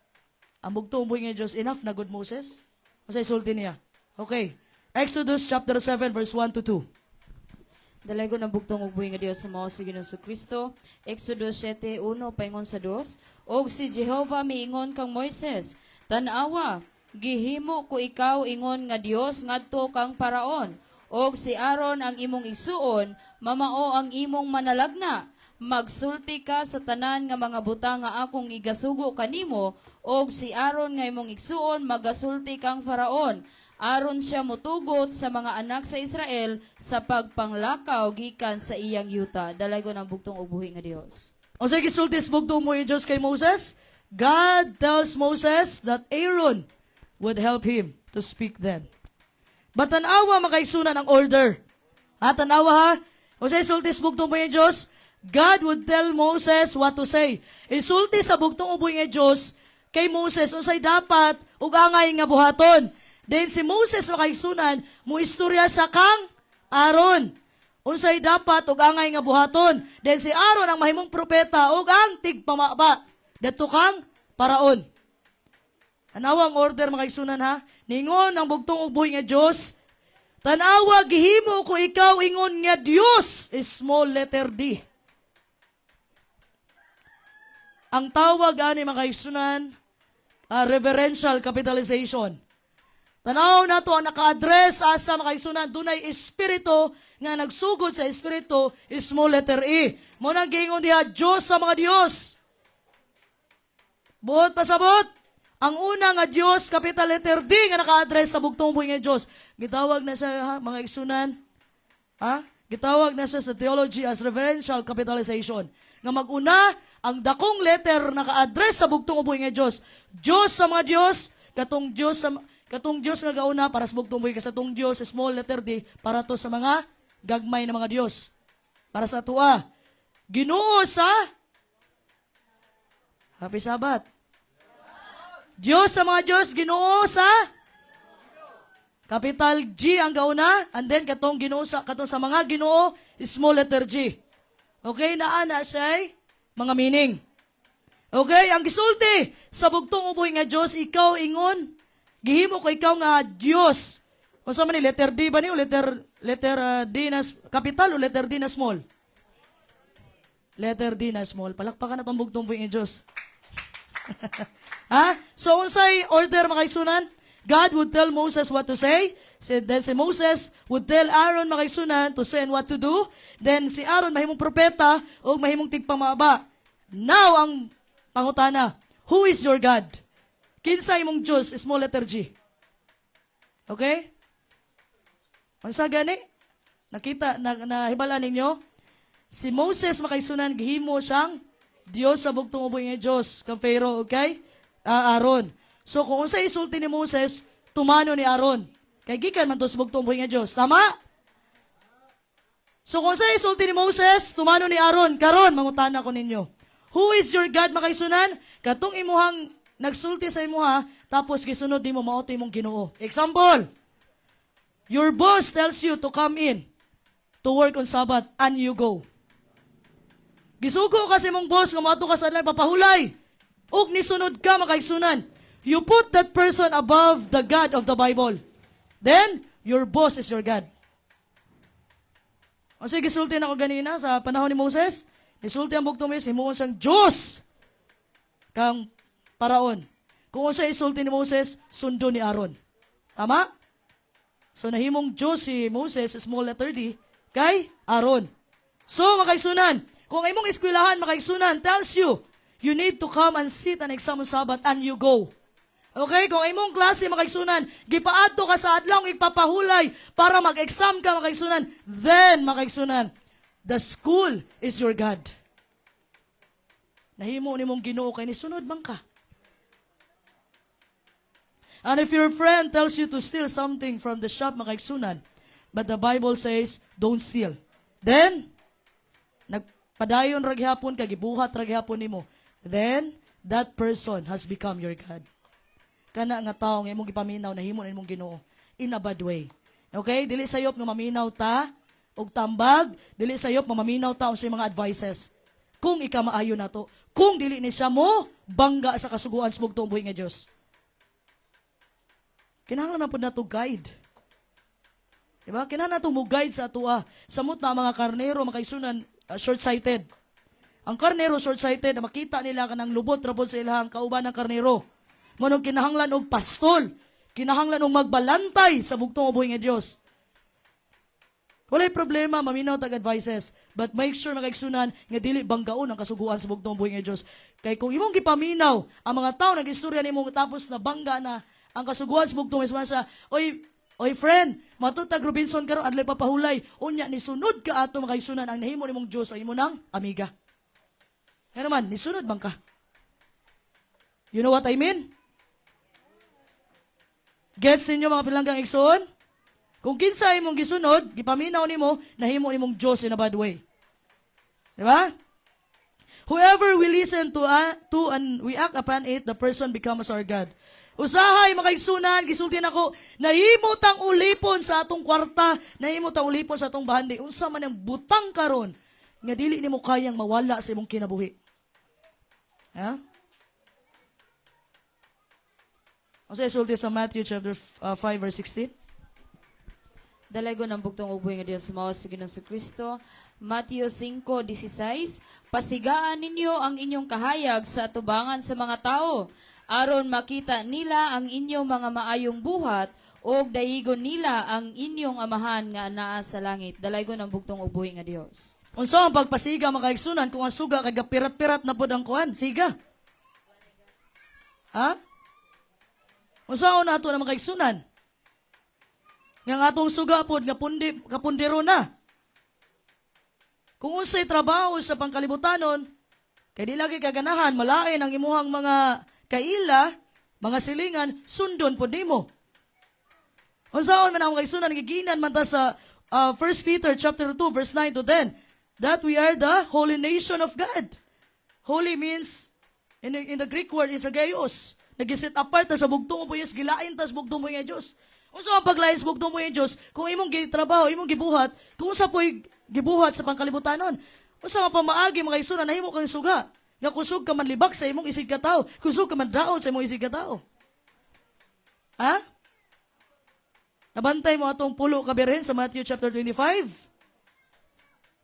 ang bugtong mo nga Diyos, enough na good Moses? Kasi sulti niya. Okay. Exodus chapter 7 verse 1 to 2. Dalay ko ng bugtong ugboy nga Dios sa mao si Ginoong Kristo. Exodus 7:1 paingon sa 2. Og si Jehovah miingon kang Moises, tan-awa, gihimo ko ikaw ingon nga Dios ngadto kang Paraon. Og si Aaron ang imong igsuon, mamao ang imong manalagna. Magsulti ka sa tanan nga mga butang nga akong igasugo kanimo, og si Aaron nga imong igsuon magasulti kang Faraon. Aron siya mutugot sa mga anak sa Israel sa pagpanglakaw gikan sa iyang yuta. Dalay ko ng bugtong ubuhi nga Dios. O sige, sultis bugtong mo yung Diyos kay Moses. God tells Moses that Aaron would help him to speak then. But tanawa makaigsunan ang order. Tanawa ha? O sige, sultis bugtong mo yung Diyos. God would tell Moses what to say. Isulti sa bugtong ubuhi nga Diyos kay Moses unsay dapat ug angay nga buhaton. Then si Moses makaigsunan, mo istorya sa kang Aaron. Unsay dapat ug angay nga buhaton. Then si Aaron ang mahimong propeta ug ang tigpamaba. Dadto kang Paraon. Anawa ang order makaigsunan ha. Ningon ang bugtong uboy nga Dios. Tanawa gihimo ko ikaw ingon nga Dios is small letter D. Ang tawag ani makaigsunan, reverential capitalization. Tanaw na to ang naka-address asa makaigsunan dunay espiritu nga nagsugod sa espiritu is small letter E. Mo nang giingon diha Dios sa mga Dios. Buot pasabot. Ang una nga Dios capital letter D nga naka-address sa bugtong buhi nga Dios. Gitawag na siya mga igsunan. Gitawag na siya sa theology as reverential capitalization. Nga maguna ang dakong letter naka-address sa bugtong buhi nga Dios. Dios sa mga Dios, katong Diyos nga gauna para sa bugtong buhi, katong Diyos, small letter D, para to sa mga gagmay na mga Diyos. Para sa tua. Ginoo sa Happy Sabbath. Diyos sa mga Diyos, Ginoo sa capital G ang gauna, and then katong Ginoo katong sa mga Ginoo, small letter G. Okay, naana siya mga meaning. Okay, ang gisulti sa bugtong uboy nga Diyos, ikaw ingon, gihimo ko ikaw nga Diyos. Kung sa man ni, letter D ba niyo? Letter D na capital o letter D na small? Letter D na small. Palakpakan na itong bugtong po yung Diyos. Ha? So, unsay order makaigsunan? God would tell Moses what to say. Then si Moses would tell Aaron makaigsunan to say and what to do. Then si Aaron mahimong propeta o mahimong tigpamaba. Now, ang pangutana, who is your God? Kinsa imong Diyos, small letter G. Okay? Unsa gani? Nakita, nahibala ninyo? Si Moses makaigsunan, gihimo siyang Diyos sa bugtong ubos nga Diyos. Kang Pharaoh, okay? Aaron. So, kung unsa isulti ni Moses, tumano ni Aaron. Kay gikan man to sa bugtong ubos nga Diyos. Tama? So, kung unsa isulti ni Moses, tumano ni Aaron. Karon, mangutana ko ninyo. Who is your God makaigsunan? Katong imuhang nagsulti sa imuha, tapos gisunod di mo maoto imong Ginoo. Example, your boss tells you to come in to work on Sabbath and you go. Gisugo kasi mong boss nga mato ka sa lang papahulay. Ug nisunod ka makaigsunan. You put that person above the God of the Bible. Then your boss is your God. O sige, gisulti na ako ganina sa panahon ni Moses. Nisulti ang bugtong Moses, himuon siyang Diyos kang paraon. Kung siya isulti ni Moses, sundo ni Aaron. Tama? So nahimong Diyos si Moses, small letter D, kay Aaron. So makaigsunan, kung imong eskwelahan makaigsunan tells you, you need to come and sit and exam on Sabbath and you go. Okay? Kung imong klase makaigsunan, gipaadto ka sa adlaw ipapahulay para mag-exam ka makaigsunan, then makaigsunan, the school is your God. Nahimo nimong Ginoo kay ni sunod man ka. And if your friend tells you to steal something from the shop makaigsunan, but the Bible says, don't steal. Then, nagpadayon ra gihapon ka, gibuhat ra gihapon nimo. Then, that person has become your God. Kana nga tao nga imong gipaminaw nahimo na imong Ginoo in a bad way. Okay? Dili sayop nga maminaw ta og tambag, dili sayop mamaminaw ta unsay mga advices. Kung ika maayo nato, kung dili ni siya mo bangga sa kasuguan sa bugtong buhi nga Dios. Kinahanglan na po na to guide. Diba? Kinahanglan na to mo guide sa atua. Samot na mga karnero, makaisunan, short-sighted. Ang karnero, short-sighted, makita nila ka ng lubot-rabot sa ilahang kauban ng karnero. Manong kinahanglan og pastol. Kinahanglan og magbalantay sa bugtong ubuhi nga Diyos. Walay problema, maminaw tag-advices. But make sure makaigsunan nga dili banggaon ang kasuguan sa bugtong ubuhi nga Diyos. Kay kung imong gipaminaw, ang mga tao nag-istorya nimo tapos na bangga na ang kasuguan sa bugtong ismasa, oy friend, matutag Robinson karon adlay papahulay, unya ni sunod ka ato makaigsunan ang nahimo nimong Dios ang imo nang amiga. Nga naman, ni sunod man ka. You know what I mean? Gets ninyo mga pilanggang igsoon? Kung kinsa imong gisunod, gipaminaw nimo, nahimo nimong Dios in a bad way. Di ba? Whoever we listen to and we act upon it, the person becomes our God. Usahay makaigsunan, gisulti nako, nahimot ang ulipon sa atong kwarta, nahimot ang ulipon sa atong bahandi. Unsa man ang butang karon nga dili nimo kayang mawala sa imong kinabuhi. Ha? Unsa isulti sa Matthew chapter 5 verse 16? Dalago ng bugtong ubuhi nga Dios mao sa Ginoong Kristo. Matthew 5:16, pasigaan ninyo ang inyong kahayag sa atubangan sa mga tao, aron makita nila ang inyong mga maayong buhat, o dayigon nila ang inyong amahan nga naa sa langit. Dalago ng bugtong ubuhi nga Dios. Unsa ang pagpasiga makaigsunan kung ang suga kay gapirat-pirat na pod ang kuan? Siga. Ha? Unsa na ato na makaigsunan? Nga atong suga pod nga kapundiro na. Kung unsay trabaho sa pangkalibutanon, kay di lagi kaganahan, malain ang imuhang mga kaila, mga silingan, sundon po nimo. Unsaon man ang kaigsunan, giginan man ta sa 1 Peter chapter 2 verse 9 to 10, that we are the holy nation of God. Holy means, in the Greek word is ageos. Nag-set apart ta sa bugtong mo Diyos, gilain ta sa bugtong mo nga Diyos. Unsa man paglain sa bugtong mo nga Diyos, kung imong gitrabaho, imong gibuhat, kung unsa po'y gibuhat sa pangkalibutanon. Unsa man pamaagi mga igsunan nahimo kang suga. Nga kusog ka man libak sa imong isig ka tao, kusog ka man daon sa imong isig ka tao. Ha? Nabantay mo atong pulo ka birhen sa Matthew chapter 25.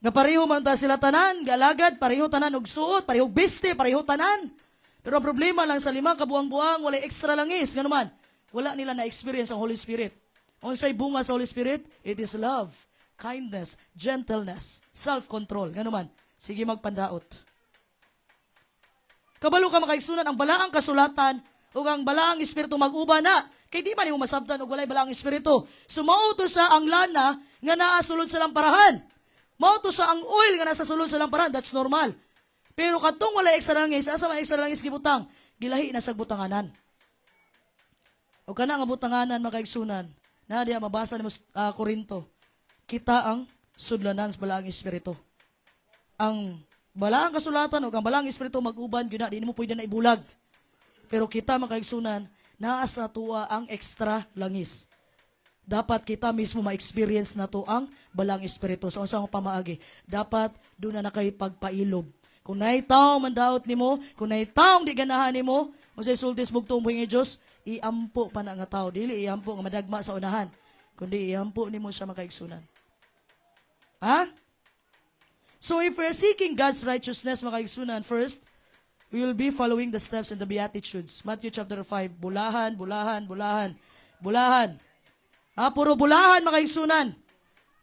Nga pareho man ta sila tanan, galagad, pareho tanan og suot, pareho beste, pareho tanan. Pero ang problema lang sa 5 kabuang-buang, wala extra langis. Nga naman, wala nila na-experience ang Holy Spirit. Unsay bunga sa Holy Spirit? It is love, kindness, gentleness, self-control. Nga naman, sige magpandaot. Kabalo ka makaigsunan ang balaang kasulatan o ang balaang espiritu mag-uba na. Kay di man mo masabtan og walay balaang espiritu. So mauto siya ang lana nga naa sulod sa lamparahan. Mauto siya ang oil nga nasa sulod sa lamparahan. That's normal. Pero katong walay extra langis, asa may extra langis gibutang? Gilahi na sa butanganan. O kana nga butanganan makaigsunan. Na diya mabasa ni Korinto. Kita ang sudlanan sa balaang espiritu. Ang balaang kasulatan o ang balaang espiritu mag-uban, yun na, di mo pwede na ibulag. Pero kita makaigsunan, naasa tuwa ang extra langis. Dapat kita mismo ma-experience na to ang balang espiritu. Sa unsang pamaagi, dapat doon na kay pagpailob. Kung naitaw mandaot nimo, kung naitaw di ganahan nimo, kung sa sultis bugtong buhing Diyos, iampo pa na nga tao. Dili iampo nga madagma sa unahan. Kundi iampo nimo siya makaigsunan. Ha? So if we're seeking God's righteousness makaigsunan, first, we will be following the steps in the Beatitudes. Matthew chapter 5, bulahan, bulahan, bulahan, bulahan. Puro bulahan makaigsunan.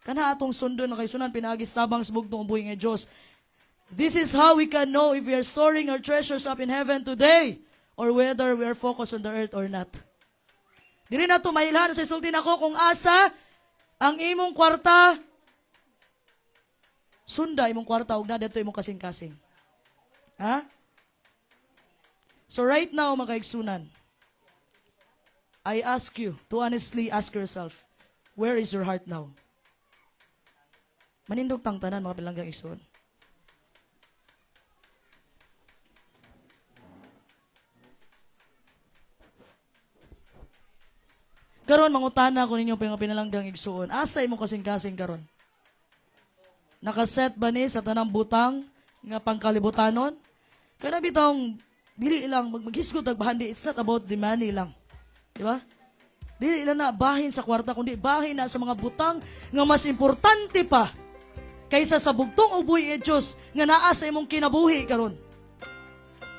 Kana atong sundon makaigsunan, pinagis tabang sa bugtong buhing nga Diyos. This is how we can know if we are storing our treasures up in heaven today or whether we are focused on the earth or not. Dili na ito mailhan sa isultin ako kung asa ang imong kwarta, sunda imong kwarta, huwag na dito imong kasing-kasing. Ha? So right now, mga kaigsunan, I ask you to honestly ask yourself, where is your heart now? Manindog tang tanan, mga bilanggang igsoon. Karon mangutana ko ninyo pinalanggang igsuon. Asa imong kasing-kasing karon? Nakaset ba ni sa tanang butang nga pangkalibutanon? Kaya bitong dili lang maghisgot og bahandi, it's not about the money lang. Di ba? Dili lang na bahin sa kwarta kundi bahin na sa mga butang nga mas importante pa kaysa sa bugtong uboy e Dios nga naa sa imong kinabuhi karon.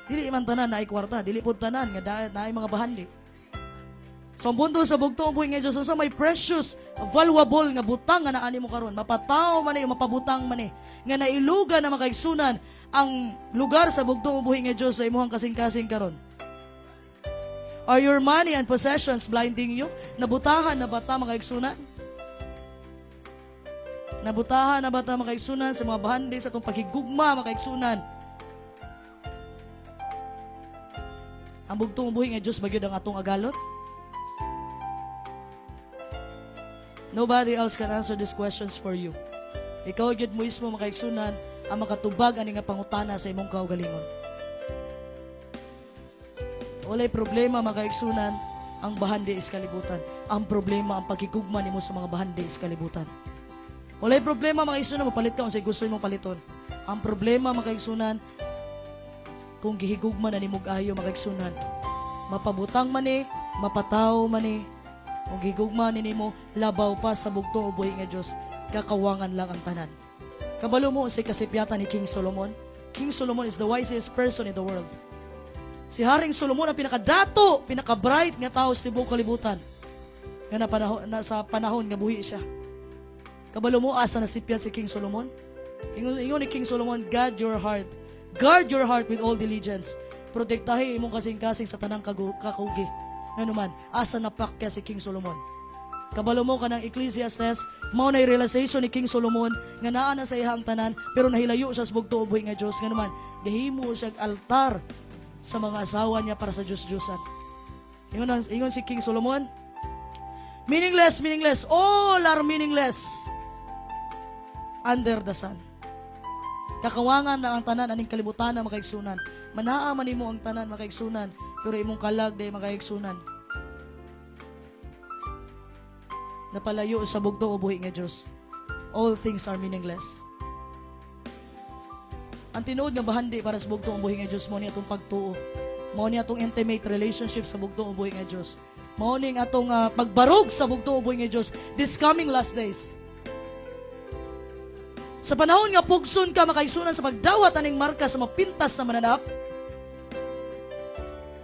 Dili man tanan naay kwarta, dili pud tanan nga naay mga bahandi. So ang punto sa bugtong uboy nga Dios sa may precious, valuable nga butang nga naani mo karon, mapataw man o mapabutang man nga nailuga na makaigsunan ang lugar sa bugtong uboy nga Dios sa imong kasing-kasing karon. Are your money and possessions blinding you? Nabutahan na bata makaigsunan? Nabutahan na bata makaigsunan sa mga bahandi sa itong paghigugma makaigsunan? Ang bugtong uboy nga Dios bagyod ang atong agalot? Nobody else can answer these questions for you. Ikaw gyud mo mismo makaigsunan ang makatubag ani nga pangutana sa imong kaugalingon. Walay problema makaigsunan ang bahandi is kalibutan. Ang problema ang pagkigugma nimo sa mga bahandi is kalibutan. Walay problema makaigsunan mapalit ka unsay gusto imong paliton. Ang problema makaigsunan kung gihigugma na nimog ayo makaigsunan. Mapabutang man mapataw man kung gigugma nimo labaw pa sa bugto uboy nga Dios, kakawangan lang ang tanan. Kabalo mo sa kasipyatan ni King Solomon. King Solomon is the wisest person in the world. Si Haring Solomon ang pinakadato, pinaka-bright nga tao sa tibuok kalibutan. Nga sa panahon nga buhi siya. Kabalo mo asa nasipyat si King Solomon? Ingon ni King Solomon, guard your heart. Guard your heart with all diligence. Protektahi imong kasing-kasing sa tanang kakugi. Nga naman, asa napakya si King Solomon. Kabalo mo ka ng Ecclesiastes, mao na realization ni King Solomon nga naa na sa iyang tanan pero nahilayo siya sa bugto uboy nga Dios. Nga naman, gahimo siya altar sa mga asawa niya para sa Diyos-Diyosan. Ingon si King Solomon, meaningless, meaningless, all are meaningless under the sun. Kakawangan na ang tanan aning kalibutan na makaigsunan. Manaa man nimo ang tanan makaigsunan, pero imong kalag day makaigsunan. Napalayo sa bugto o buhi nga Diyos. All things are meaningless. Ang tinuod nga bahandi para sa bugto o buhi nga Diyos mo ni atong pagtuo. Mo ni atong intimate relationship sa bugto o buhi nga Diyos. Mo ni atong pagbarog sa bugto o buhi nga Diyos this coming last days. Sa panahon nga pugson ka makaigsunan sa pagdawat aning marka sa mapintas na mananap,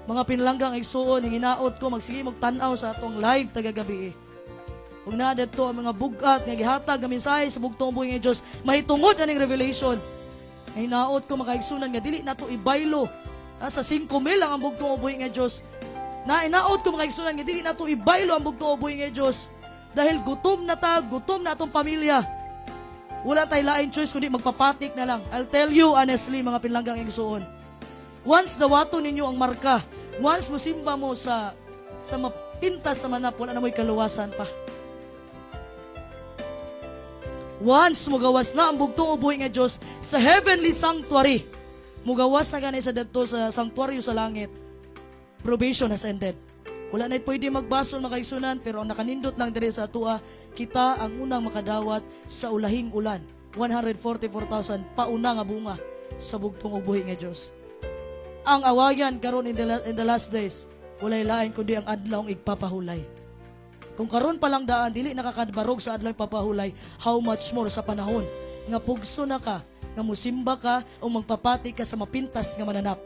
mga pinlanggang igsuon, hinginaot ko, magsige magtanaw sa atong live tagagabi. Kung na dito ang mga bugat nga gihatag nga mensahe sa bugtong buhi nga Dios, mahitungod aning revelation. Hinaot ko makaigsunan nga dili nato ibaylo. Sa 5,000 lang ang bugtong buhi nga Dios. Inaot ko makaigsunan nga dili nato ibaylo ang bugtong buhi nga Dios. Dahil gutom na atong pamilya. Wala tay lain choice kundi magpapatik na lang. I'll tell you honestly mga pinlanggang igsuon. Once dawato ninyo ang marka, once musimba mo sa mapintas sa manap, wala na mo'y kaluwasan pa. Once mugawas na ang bugtong ubuhi nga Diyos sa heavenly sanctuary, mugawas na ganay sa dito sa sanctuaryo sa langit, probation has ended. Wala na pwede magbasol makaigsunan, pero ang nakanindot lang dire sa atua, kita ang unang makadawat sa ulahing ulan. 144,000 pauna nga bunga sa bugtong ubuhi nga Diyos. Ang awayan karon in the last days, walay lain kundi ang adlawng igpapahulay. Kung karon pa lang daan, dili nakakadbarog sa adlawng papahulay, how much more sa panahon nga pugso na ka, nga musimba ka, o magpapati ka sa mapintas nga mananap.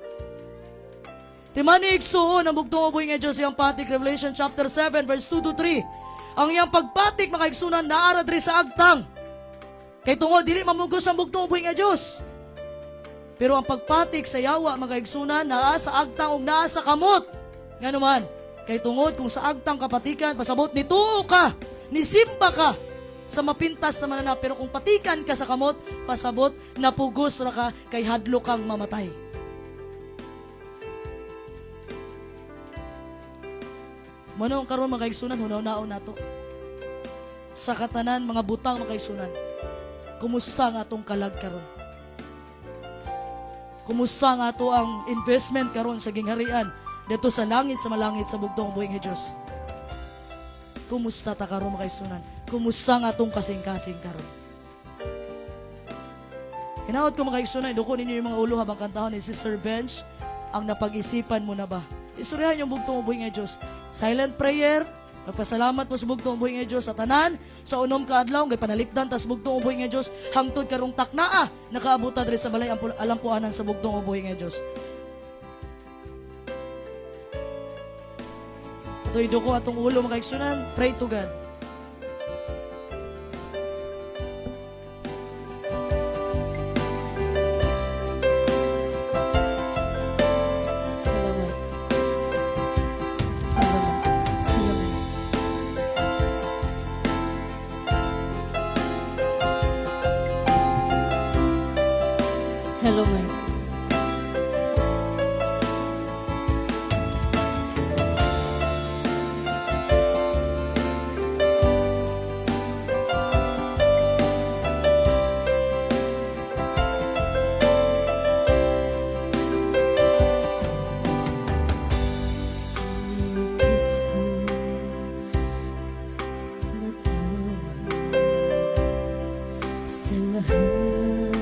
Timani igsuon ang bugtong ubuhi nga Diyos iyang patik, Revelation chapter 7 verse 2 to 3. Ang iyang pagpatik makaigsunan naara diri sa agtang. Kay tungod dili mamugos ang bugtong ubuhi nga Diyos. Pero ang pagpatik sa yawa magaigsunan naa sa agtang ug naa sa kamot. Nganuman, kay tungod kung sa agtang kapatikan pasabot ni tuo ka, ni simba ka sa mapintas sa mananap, pero kung patikan ka sa kamot, pasabot napugos ra ka kay hadlo kang mamatay. Manong karon magaigsunan hunaw-naon nato. Sa katanan mga butang magaigsunan. Kumusta ang atong kalag karon? Kumusta nga ato ang investment karon sa gingharian dito sa langit sa malangit sa bugtong buhi nga Dios? Kumusta ta karon makaisunan? Kumusta nga atong kasing-kasing karon? Hinaot ko makaisunan, duko ninyo yung mga ulo habang kantahon ni Sister Bench, ang napag-isipan mo na ba? Istoryahan yung bugtong buhi nga Dios. Silent prayer, nagpasalamat mo sa bugtong ubuhi nga Diyos sa tanan, sa unom ka adlaw, ngay panalipdan tas bugtong ubuhi nga Diyos, hangtod karong taknaa, nakaabuta diri sa balay alampuanan sa bugtong ubuhi nga Diyos. Ito'y duko atong ulo makaigsunan, pray to God. Hello, Mike. Sa lahat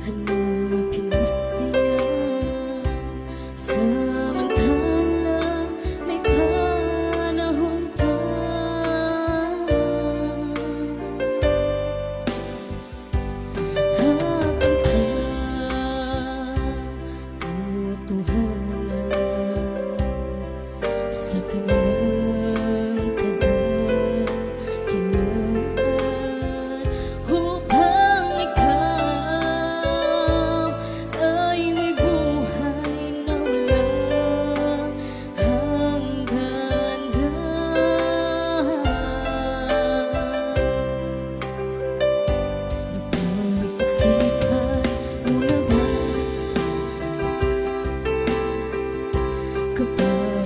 hanapin mo siya, samantala may panahon pa. Habang katotohanan sa kanyang kailangan, upang ikaw ay may buhay na walang hanggan. Napag-isipan mo na ba kapag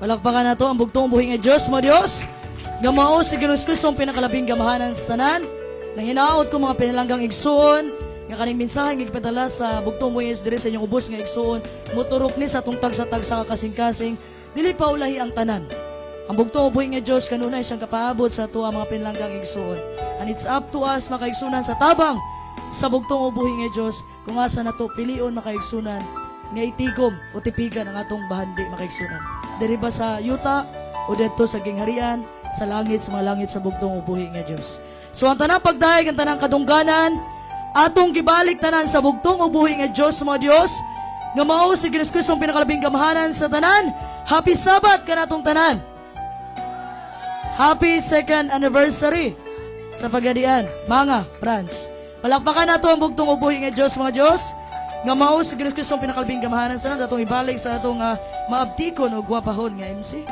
Palakpakan nato ang bugtong buhi nga Dios mo Dios. Nga mao si Ginoong Kristo ang pinakalabing gamahanan sa tanan. Nang hinaot ko mga pinalanggang igsoon, nga kaning mensahe nga gipadala sa bugtong buhi nga dire sa inyong ubos nga igsoon, muturok ni sa tungtag sa tagsa kasing-kasing, dili pa ulahi ang tanan. Ang bugtong buhi nga Dios kanunay siyang kapaabot sa ato ang mga pinalanggang igsoon. And it's up to us makaigsunan sa tabang sa bugtong buhi nga Dios kung asa nato pilion makaigsunan nga itigom o tipigan ang atong bahandi makaigsunan. Diri ba sa yuta o dito sa gingharian, sa langit, sa mga langit sa bugtong buhi nga Dios. So ang tanang pagdayeg, ang tanang kadungganan, atong gibalik tanan sa bugtong buhi nga Dios mga Dios, nga mao si Ginoong Kristo ang pinakalabing gamahanan sa tanan. Happy Sabbath kanatong tanan. Happy 2nd anniversary sa pagadian, mga friends. Palakpakan nato ang bugtong buhi nga Dios mga Dios, nga mao si Ginoong Kristo ang pinakalabing gamahanan sa tanan. Atong ibalik sa atong maabtikon o gwapahon nga MC.